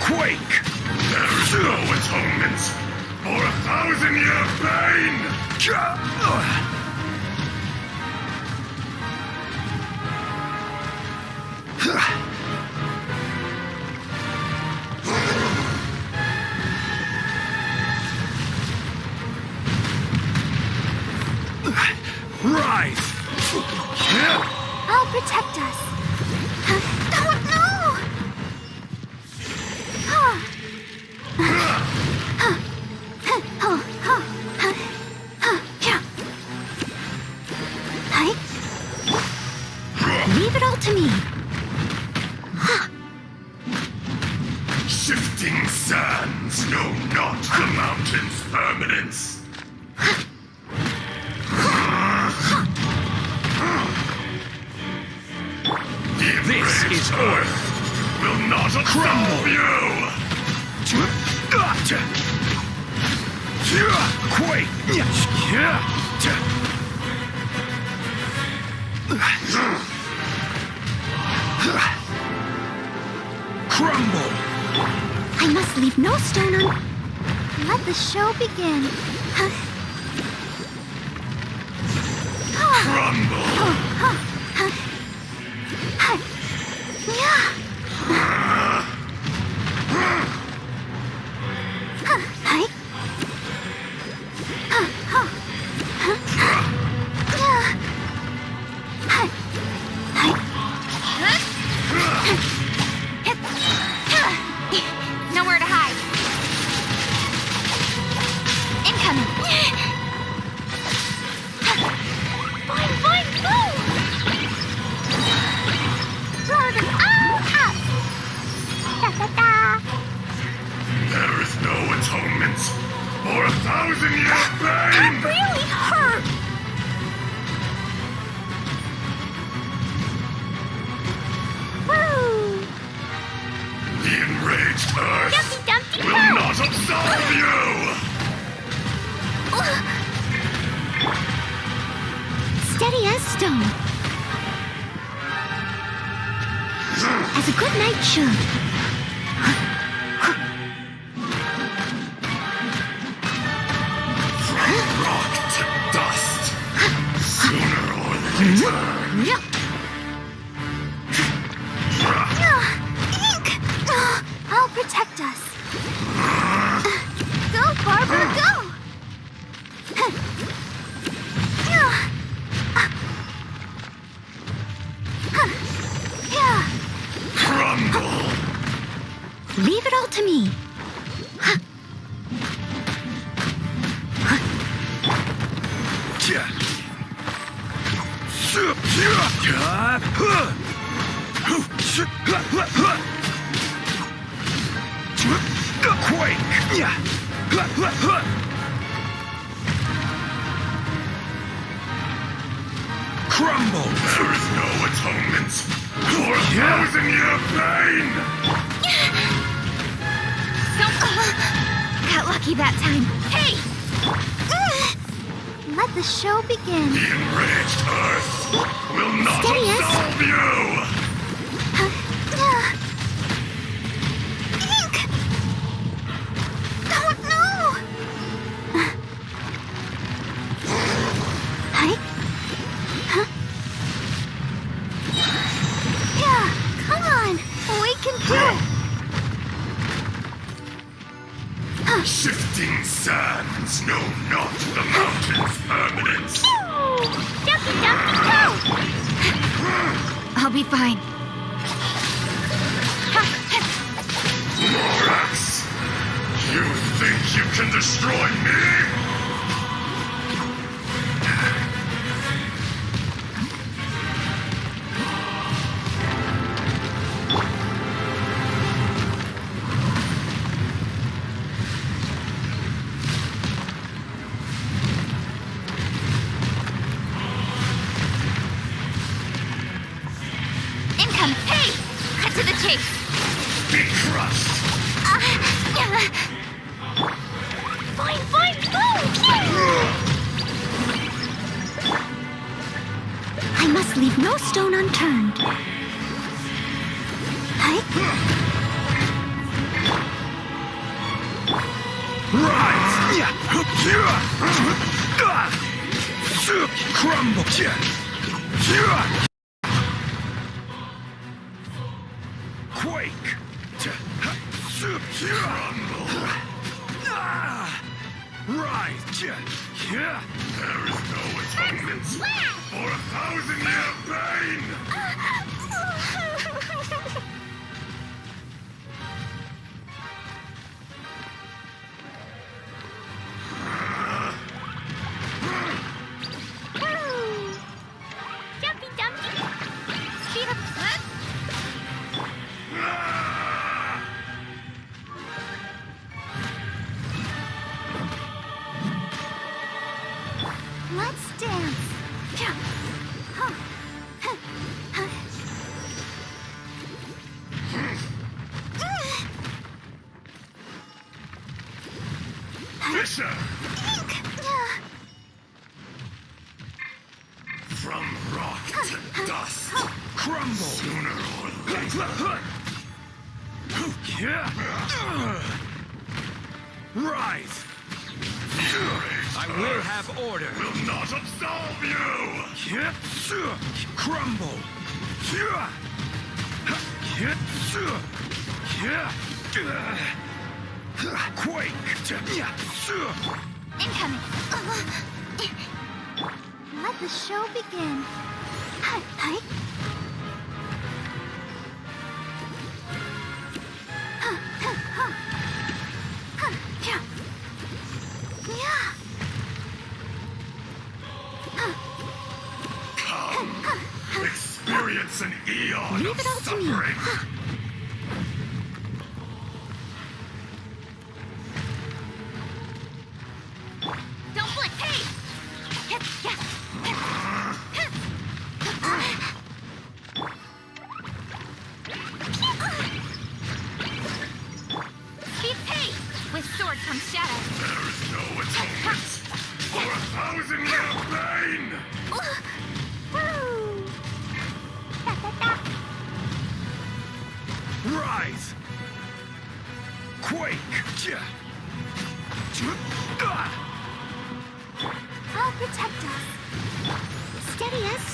Quake! There's no atonement for 1,000-year pain! Rise! I'll protect us. Oh, no! Leave it all to me. Shifting sands know not the mountain's permanence. This is Earth will not absolve you! Quake! Crumble! I must leave no stone un... Let the show begin. Crumble! Nowhere to hide. Incoming. Boing, boing, boom! Burden all up! Da-da-da! There is no atonement for 1,000-year That pain! really hurt! Woo! The enraged Earth Dumpty Dumpty will Go! not absolve you! Steady as stone. As a good knight should. From rock to dust, sooner or later. Yep. Ink! I'll protect us. Go, Barber, go! Crumble! Leave it all to me. Quake! Crumble! There is no atonement for 1,000-year pain! Got lucky that time. Hey! Let the show begin. The enraged Earth will not Steady as- absolve you! Ink! Oh, no! Hi? Huh? Yeah, come on. We can do it. Shifting sands know not the mountain's permanence. Dumpty Dumpty Go! I'll be fine. Morax, you think you can destroy me? Incoming! Hey! Cut to the chase! Be crushed! Fine, fine, go! I must leave no stone unturned. Hi. Rise! Crumble! Quake! Crumble! Rise! There is no atonement for 1,000-year pain! Jumpy Dumpty! Speed up! Let's dance! Fisher! From rock to dust, crumble sooner or later. Rise! I will have order. Will not absolve you! Crumble! Quake! Incoming! Let the show begin. Hi, hi. Come! Experience an eon Leave of it all to me. suffering! Don't blink! Hey! Speed pay! With sword comes shadow. There is no atonement for 1,000-year pain! Woo! Da, da, da. Rise! Quake! I'll protect us. Steady us.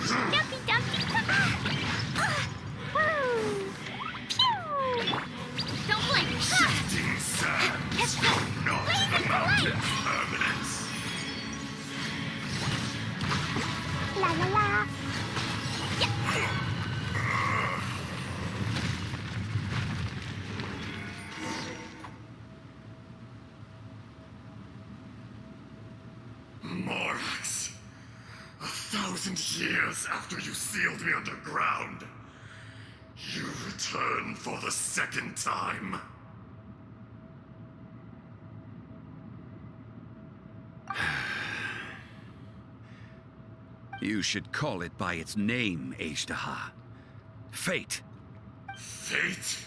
Dumpty Dumpty! Woo! Pew! Don't blink! Shifting sands, not the mountain's permanence. La la la! Morax, 1,000 years after you sealed me underground, you return for the second time. You should call it by its name, Ashtaha. Fate. Fate?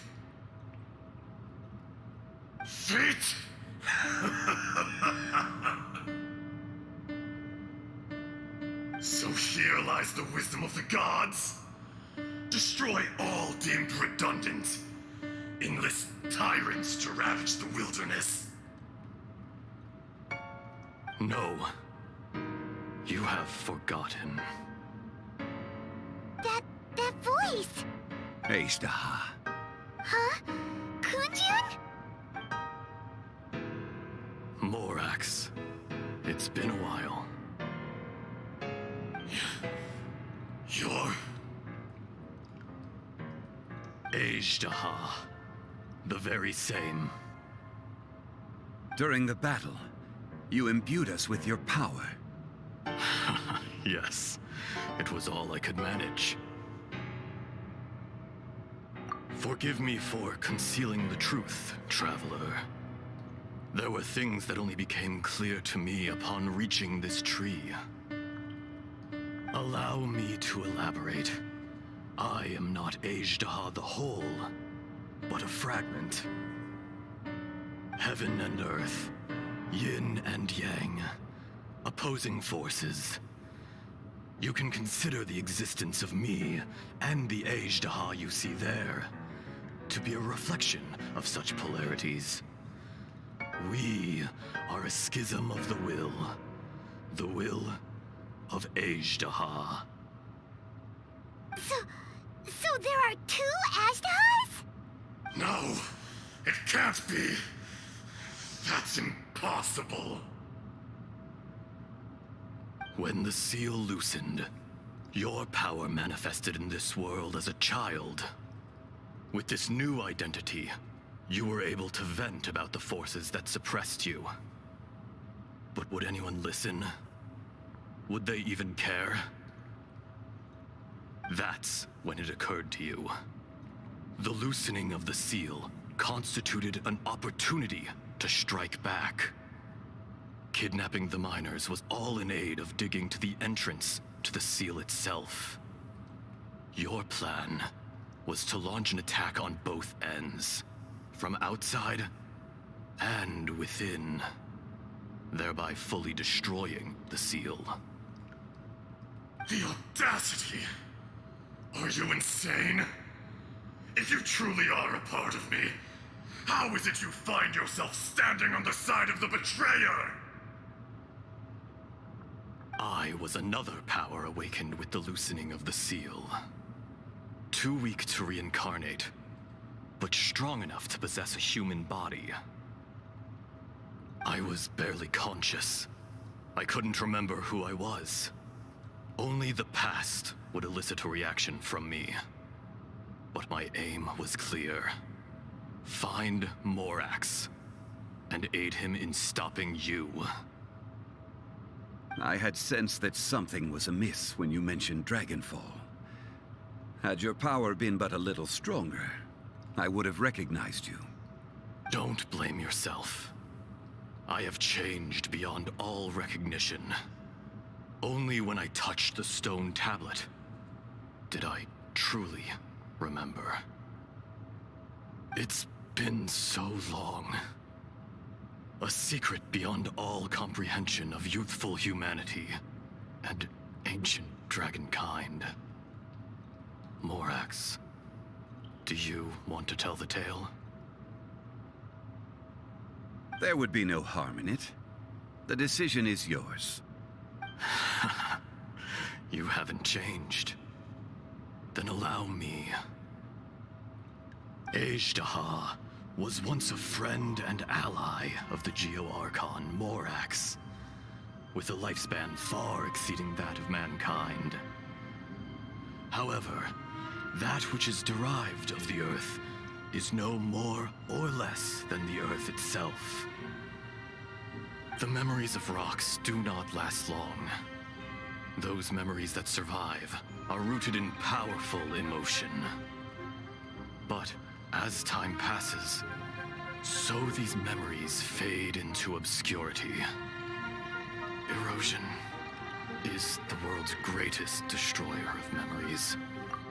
Fate? So here lies the wisdom of the gods. Destroy all deemed redundant. Enlist tyrants to ravage the wilderness. No. You have forgotten. That voice! Ashtaha. Huh? Kunjun? Morax. It's been a while. You're... Ashtaha. The very same. During the battle, you imbued us with your power. Yes, it was all I could manage. Forgive me for concealing the truth, traveler. There were things that only became clear to me upon reaching this tree. Allow me to elaborate. I am not Azhdaha the whole, but a fragment. Heaven and earth, yin and yang, opposing forces. You can consider the existence of me and the Azhdaha you see there to be a reflection of such polarities. We are a schism of the will of Azhdaha. So there are two Ashdahas? No, it can't be. That's impossible. When the seal loosened, your power manifested in this world as a child. With this new identity, you were able to vent about the forces that suppressed you. But would anyone listen? Would they even care? That's when it occurred to you. The loosening of the seal constituted an opportunity to strike back. Kidnapping the miners was all in aid of digging to the entrance to the seal itself. Your plan was to launch an attack on both ends, from outside and within, thereby fully destroying the seal. The audacity! Are you insane? If you truly are a part of me, how is it you find yourself standing on the side of the betrayer? I was another power awakened with the loosening of the seal. Too weak to reincarnate, but strong enough to possess a human body. I was barely conscious. I couldn't remember who I was. Only the past would elicit a reaction from me. But my aim was clear. Find Morax, and aid him in stopping you. I had sensed that something was amiss when you mentioned Dragonfall. Had your power been but a little stronger, I would have recognized you. Don't blame yourself. I have changed beyond all recognition. Only when I touched the stone tablet did I truly remember. It's been so long. A secret beyond all comprehension of youthful humanity and ancient dragonkind. Morax, do you want to tell the tale? There would be no harm in it. The decision is yours. You haven't changed. Then allow me. Azhdaha was once a friend and ally of the Geo-Archon Morax, with a lifespan far exceeding that of mankind. However, that which is derived of the Earth is no more or less than the Earth itself. The memories of rocks do not last long. Those memories that survive are rooted in powerful emotion. But as time passes, so these memories fade into obscurity. Erosion is the world's greatest destroyer of memories.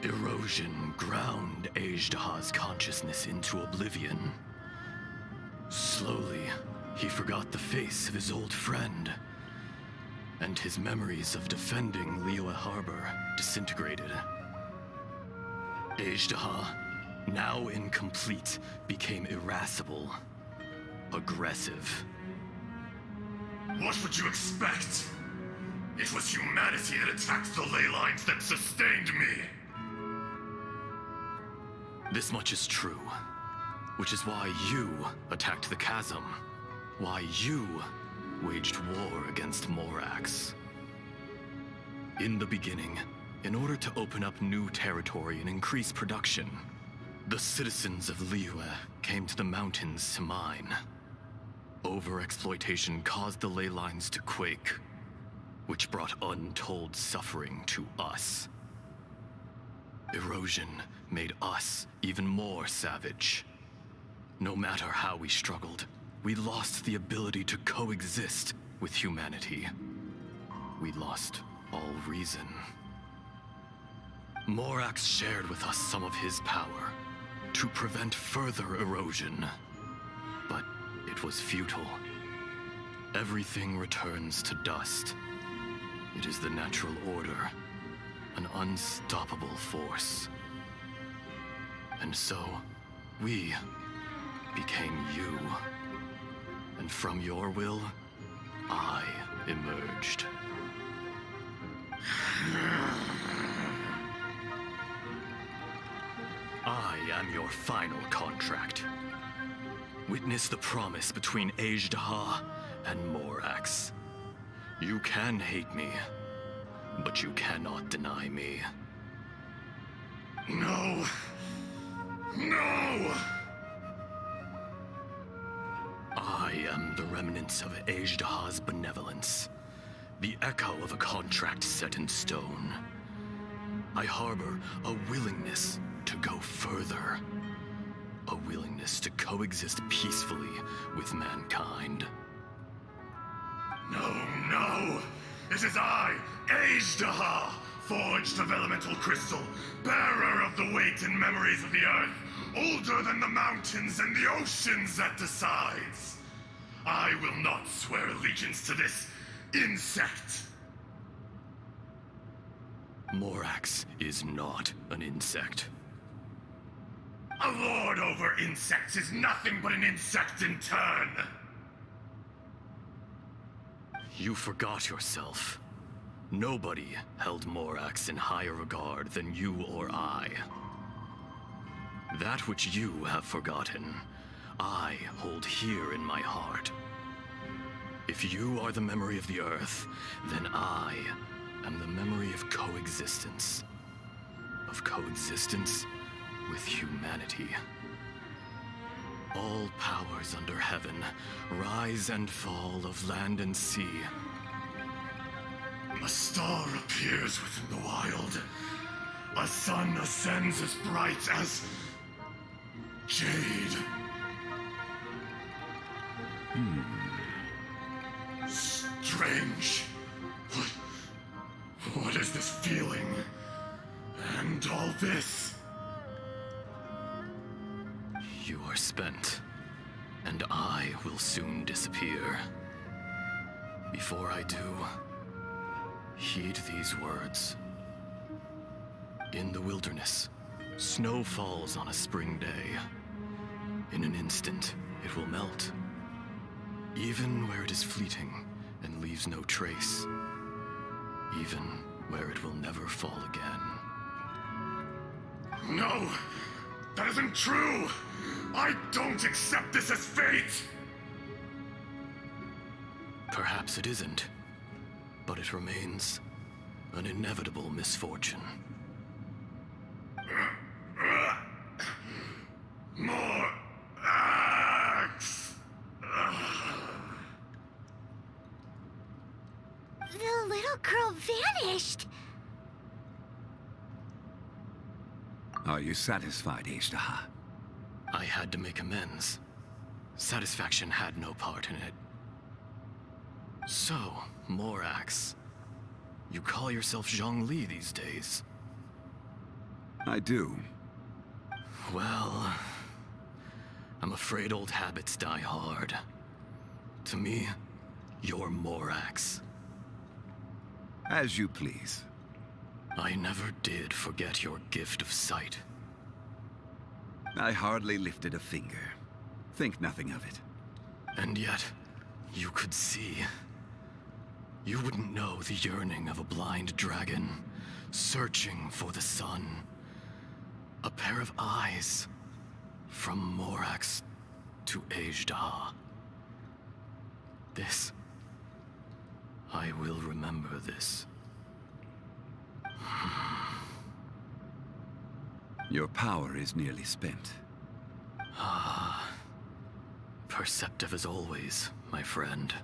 Erosion ground Azhdaha's consciousness into oblivion. Slowly, he forgot the face of his old friend, and his memories of defending Liyue Harbor disintegrated. Azhdaha, now incomplete, became irascible, aggressive. What would you expect? It was humanity that attacked the ley lines that sustained me. This much is true, which is why you attacked the chasm, why you waged war against Morax. In the beginning, in order to open up new territory and increase production, the citizens of Liyue came to the mountains to mine. Overexploitation caused the ley lines to quake. which brought untold suffering to us. Erosion made us even more savage. No matter how we struggled, we lost the ability to coexist with humanity. We lost all reason. Morax shared with us some of his power to prevent further erosion. But it was futile. Everything returns to dust. It is the natural order, an unstoppable force. And so, we became you. And from your will, I emerged. I am your final contract. Witness the promise between Azhdaha and Morax. You can hate me, but you cannot deny me. No! No! I am the remnants of Azhdaha's benevolence, the echo of a contract set in stone. I harbor a willingness to go further, a willingness to coexist peacefully with mankind. No, no! It is I, Azhdaha, forged of elemental crystal, bearer of the weight and memories of the earth, older than the mountains and the oceans at the sides. I will not swear allegiance to this insect. Morax is not an insect. A lord over insects is nothing but an insect in turn. You forgot yourself. Nobody held Morax in higher regard than you or I. That which you have forgotten, I hold here in my heart. If you are the memory of the Earth, then I am the memory of coexistence. Of coexistence with humanity. All powers under heaven, rise and fall of land and sea. A star appears within the wild. A sun ascends as bright as jade. Strange. What is this feeling? And all this? You are spent, and I will soon disappear. Before I do, heed these words. In the wilderness, snow falls on a spring day. In an instant, it will melt. Even where it is fleeting and leaves no trace. Even where it will never fall again. No! That isn't true! I don't accept this as fate! Perhaps it isn't, but it remains an inevitable misfortune. More axe! The little girl vanished. Are you satisfied, Azhdaha? I had to make amends. Satisfaction had no part in it. So, Morax, you call yourself Zhongli these days. I do. Well, I'm afraid old habits die hard. To me, you're Morax. As you please. I never did forget your gift of sight. I hardly lifted a finger. Think nothing of it. And yet, you could see. You wouldn't know the yearning of a blind dragon, searching for the sun. A pair of eyes, from Morax to Azhdaha. This, I will remember this. Your power is nearly spent. Perceptive as always, my friend.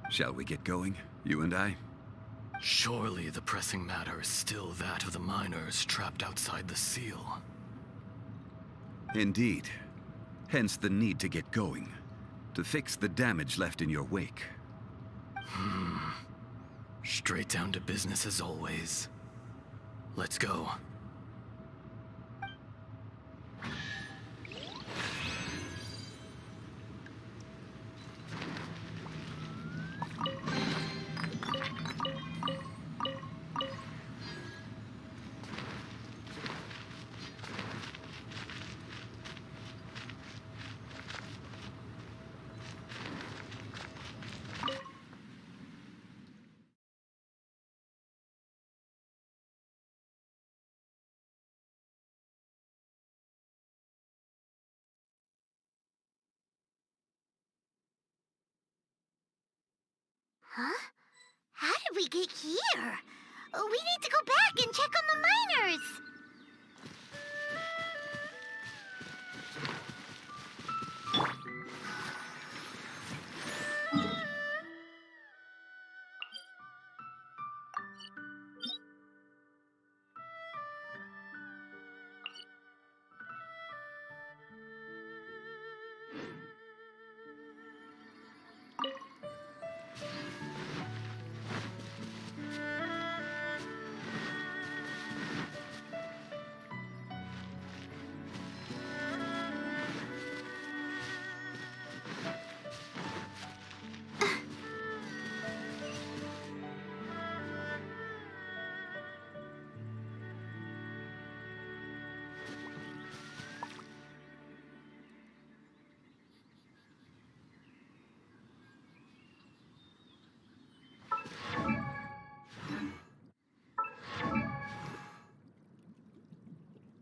Shall we get going, you and I? Surely the pressing matter is still that of the miners trapped outside the seal. Indeed. Hence the need to get going. To fix the damage left in your wake. Straight down to business as always. Let's go. Huh? How did we get here? We need to go back and check on the miners!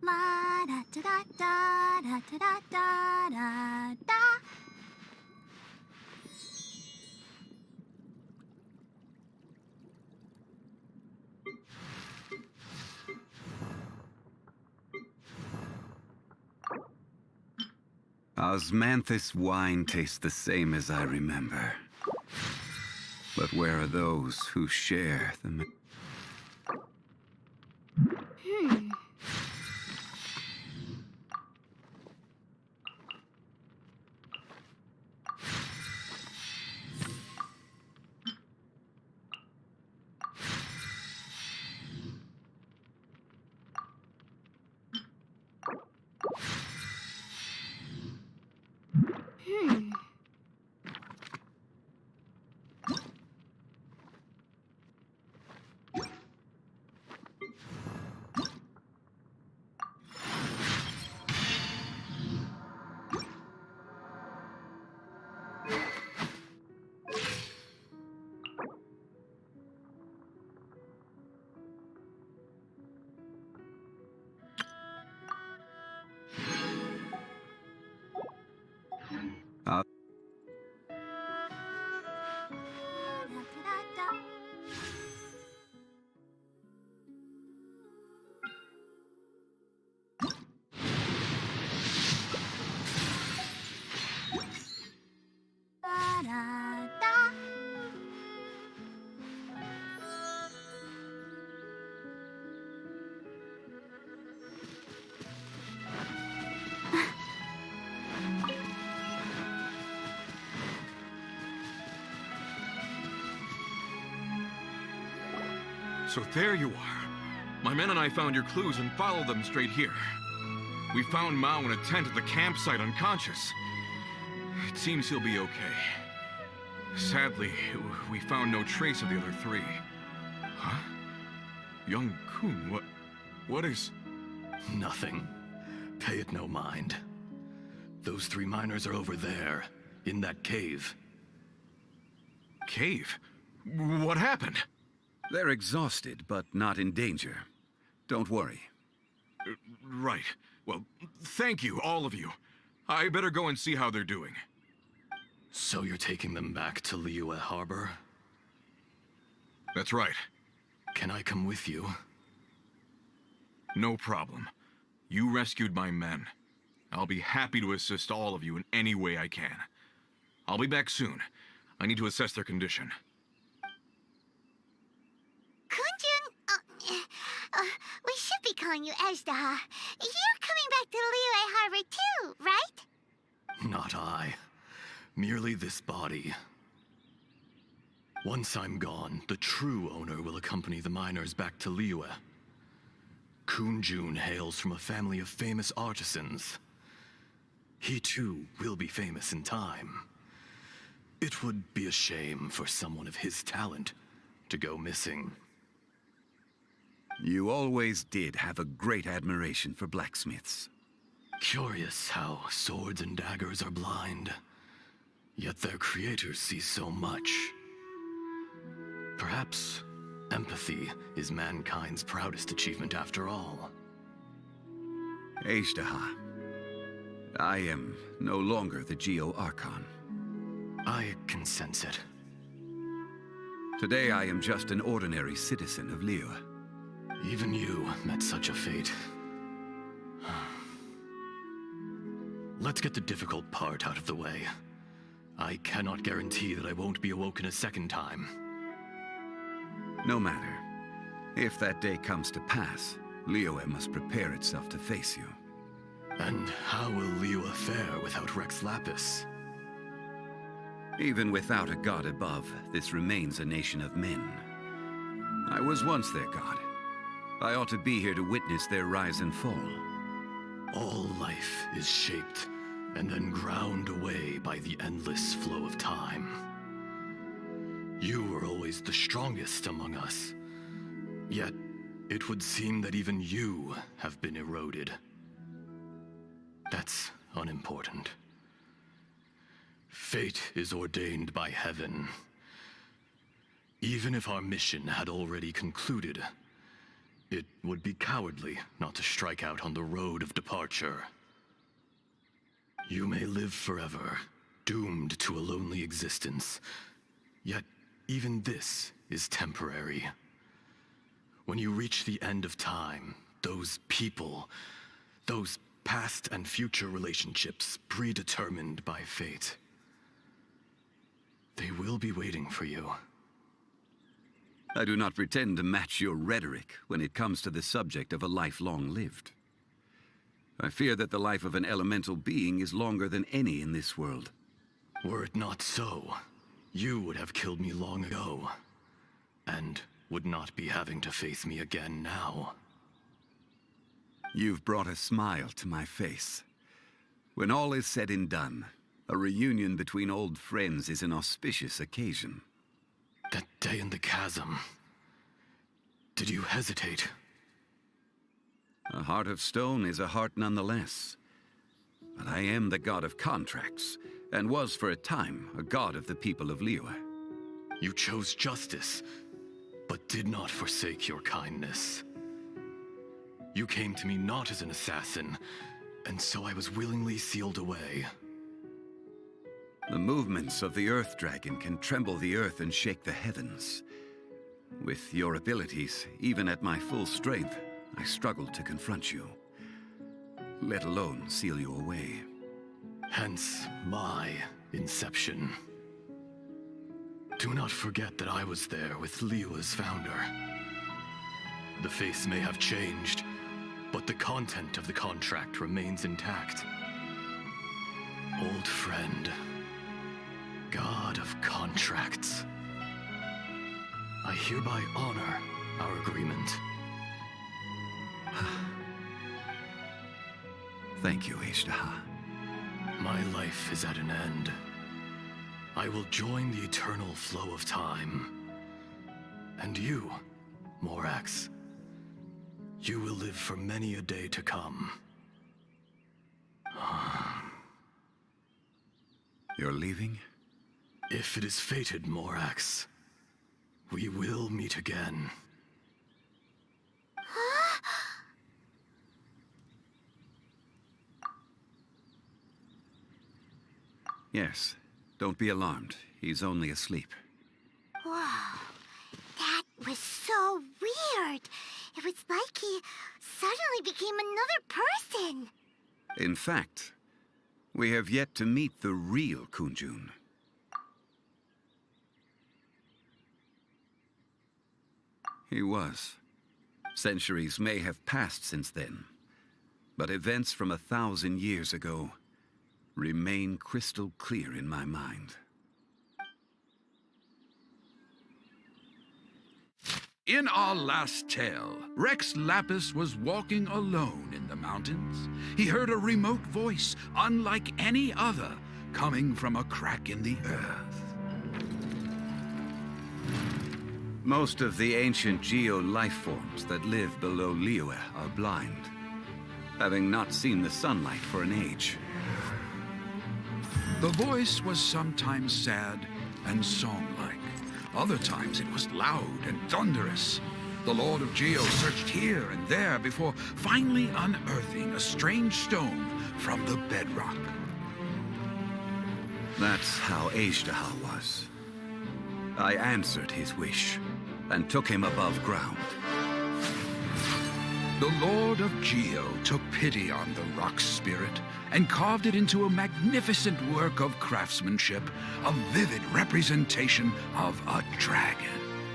La da da da da da da da da da. Osmanthus wine tastes the same as I remember. But where are those who share the... Da da da. So there you are. My men and I found your clues and followed them straight here. We found Mao in a tent at the campsite unconscious. It seems he'll be okay. Sadly, we found no trace of the other three. Huh? Young Kun, what is... Nothing. Pay it no mind. Those three miners are over there, in that cave. Cave? What happened? They're exhausted, but not in danger. Don't worry. Right. Well, thank you, all of you. I better go and see how they're doing. So you're taking them back to Liyue Harbor? That's right. Can I come with you? No problem. You rescued my men. I'll be happy to assist all of you in any way I can. I'll be back soon. I need to assess their condition. Kunjun, we should be calling you Ezda. You're coming back to Liyue Harbor too, right? Not I. Merely this body. Once I'm gone, the true owner will accompany the miners back to Liyue. Kunjun hails from a family of famous artisans. He too will be famous in time. It would be a shame for someone of his talent to go missing. You always did have a great admiration for blacksmiths. Curious how swords and daggers are blind, yet their creators see so much. Perhaps empathy is mankind's proudest achievement after all. Ezda, I am no longer the Geo-Archon. I can sense it. Today I am just an ordinary citizen of Liyue. Even you met such a fate. Let's get the difficult part out of the way. I cannot guarantee that I won't be awoken a second time. No matter. If that day comes to pass, Liyue must prepare itself to face you. And how will Liyue fare without Rex Lapis? Even without a god above, this remains a nation of men. I was once their god. I ought to be here to witness their rise and fall. All life is shaped and then ground away by the endless flow of time. You were always the strongest among us. Yet, it would seem that even you have been eroded. That's unimportant. Fate is ordained by heaven. Even if our mission had already concluded, it would be cowardly not to strike out on the road of departure. You may live forever, doomed to a lonely existence. Yet, even this is temporary. When you reach the end of time, those people, those past and future relationships predetermined by fate, they will be waiting for you. I do not pretend to match your rhetoric when it comes to the subject of a life long lived. I fear that the life of an elemental being is longer than any in this world. Were it not so, you would have killed me long ago, and would not be having to face me again now. You've brought a smile to my face. When all is said and done, a reunion between old friends is an auspicious occasion. That day in the chasm, did you hesitate? A heart of stone is a heart nonetheless. But I am the god of contracts, and was for a time a god of the people of Liyue. You chose justice, but did not forsake your kindness. You came to me not as an assassin, and so I was willingly sealed away. The movements of the Earth Dragon can tremble the earth and shake the heavens. With your abilities, even at my full strength, I struggled to confront you, let alone seal you away. Hence my inception. Do not forget that I was there with Liyue's founder. The face may have changed, but the content of the contract remains intact. Old friend, god of contracts, I hereby honor our agreement. Thank you, Ezda. My life is at an end. I will join the eternal flow of time. And you, Morax, you will live for many a day to come. You're leaving? If it is fated, Morax, we will meet again. Yes. Don't be alarmed. He's only asleep. Wow, that was so weird. It was like he suddenly became another person. In fact, we have yet to meet the real Kunjun. He was. Centuries may have passed since then, but events from 1,000 years ago remain crystal clear in my mind. In our last tale, Rex Lapis was walking alone in the mountains. He heard a remote voice, unlike any other, coming from a crack in the earth. Most of the ancient geo-life forms that live below Liyue are blind, having not seen the sunlight for an age. The voice was sometimes sad and song-like. Other times it was loud and thunderous. The Lord of Geo searched here and there before finally unearthing a strange stone from the bedrock. That's how Azhdaha was. I answered his wish and took him above ground. The Lord of Geo took pity on the rock spirit and carved it into a magnificent work of craftsmanship, a vivid representation of a dragon.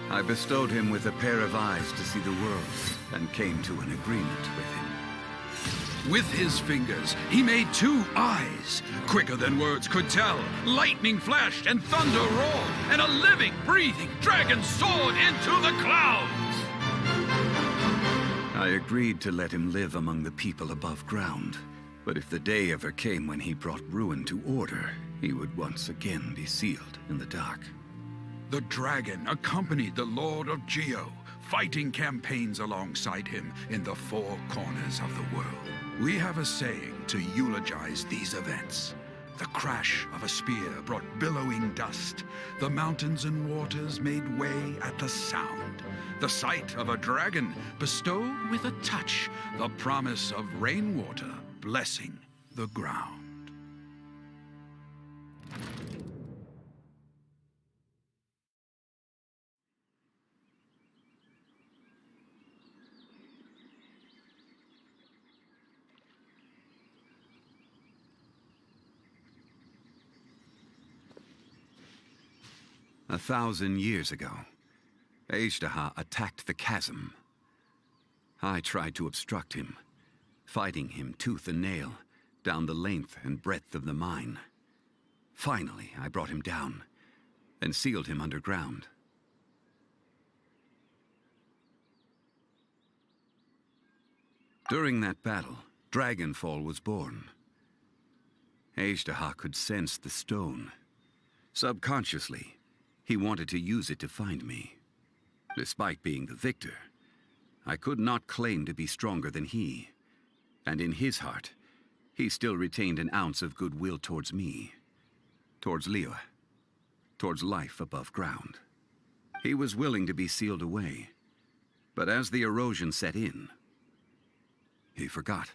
I bestowed him with a pair of eyes to see the world and came to an agreement with him. With his fingers, he made 2 eyes, quicker than words could tell. Lightning flashed and thunder roared, and a living, breathing dragon soared into the clouds. I agreed to let him live among the people above ground. But if the day ever came when he brought ruin to order, he would once again be sealed in the dark. The dragon accompanied the Lord of Geo, fighting campaigns alongside him in the 4 corners of the world. We have a saying to eulogize these events. The crash of a spear brought billowing dust. The mountains and waters made way at the sound. The sight of a dragon bestowed with a touch the promise of rainwater blessing the ground. A 1,000 years ago, Azhdaha attacked the chasm. I tried to obstruct him, fighting him tooth and nail down the length and breadth of the mine. Finally, I brought him down and sealed him underground. During that battle, Dragonfall was born. Azhdaha could sense the stone. Subconsciously, he wanted to use it to find me. Despite being the victor, I could not claim to be stronger than he. And in his heart, he still retained an ounce of goodwill towards me, towards Liyue, towards life above ground. He was willing to be sealed away, but as the erosion set in, he forgot.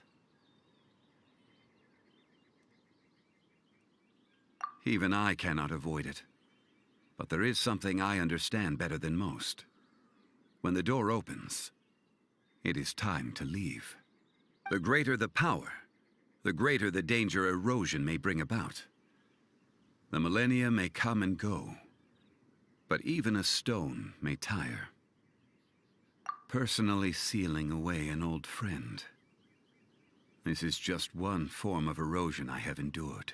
Even I cannot avoid it. But there is something I understand better than most. When the door opens, it is time to leave. The greater the power, the greater the danger erosion may bring about. The millennia may come and go, but even a stone may tire. Personally sealing away an old friend. This is just one form of erosion I have endured.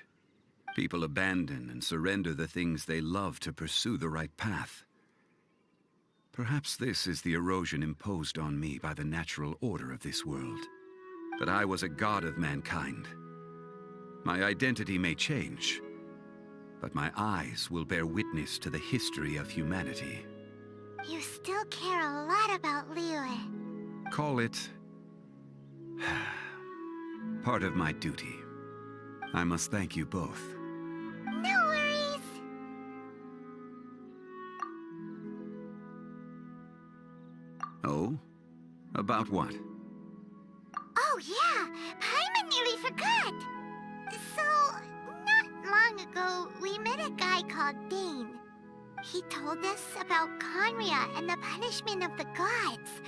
People abandon and surrender the things they love to pursue the right path. Perhaps this is the erosion imposed on me by the natural order of this world. That I was a god of mankind. My identity may change, but my eyes will bear witness to the history of humanity. You still care a lot about Liyue. Call it part of my duty. I must thank you both. No worries. Oh? About what? Oh yeah, Paimon nearly forgot. So, not long ago, we met a guy called Dane. He told us about Conria and the punishment of the gods.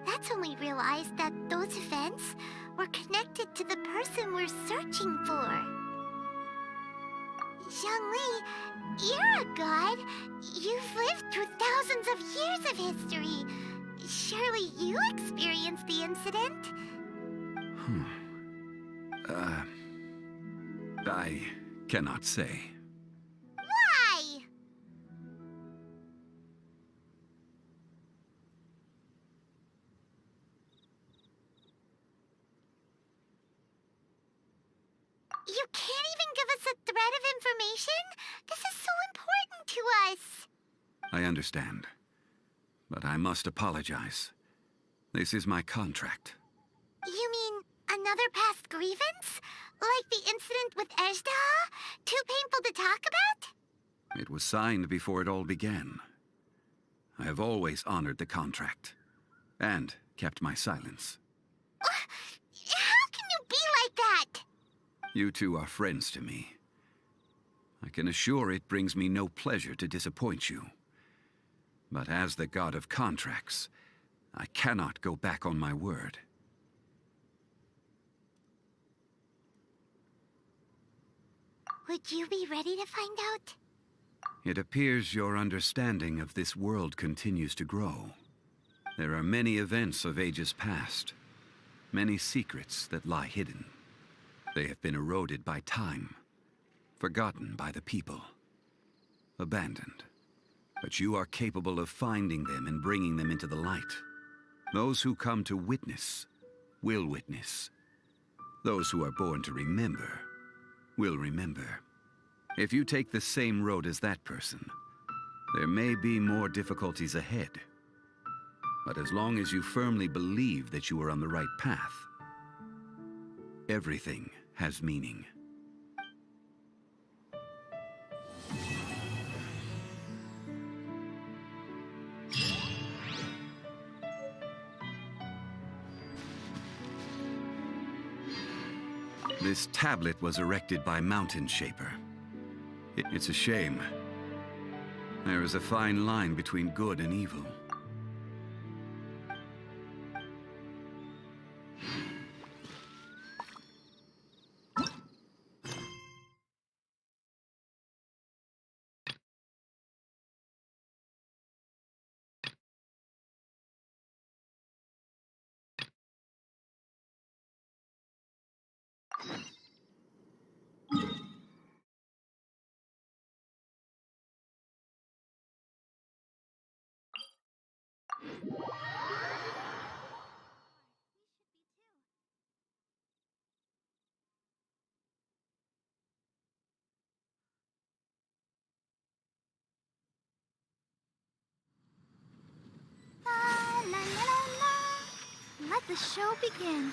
That's when we realized that those events were connected to the person we're searching for. Zhongli, you're a god. You've lived through thousands of years of history. Surely you experienced the incident. I cannot say. Why? You can't even give us a thread of information? This is so important to us. I understand. But I must apologize. This is my contract. You mean another past grievance? Like the incident with Ejda? Too painful to talk about? It was signed before it all began. I have always honored the contract. And kept my silence. How can you be like that? You two are friends to me. I can assure it brings me no pleasure to disappoint you. But as the god of contracts, I cannot go back on my word. Would you be ready to find out? It appears your understanding of this world continues to grow. There are many events of ages past, many secrets that lie hidden. They have been eroded by time, forgotten by the people, abandoned. But you are capable of finding them and bringing them into the light. Those who come to witness will witness. Those who are born to remember will remember. If you take the same road as that person, there may be more difficulties ahead. But as long as you firmly believe that you are on the right path, everything has meaning. This tablet was erected by Mountain Shaper. It's a shame. There is a fine line between good and evil. La la la la. Let the show begin.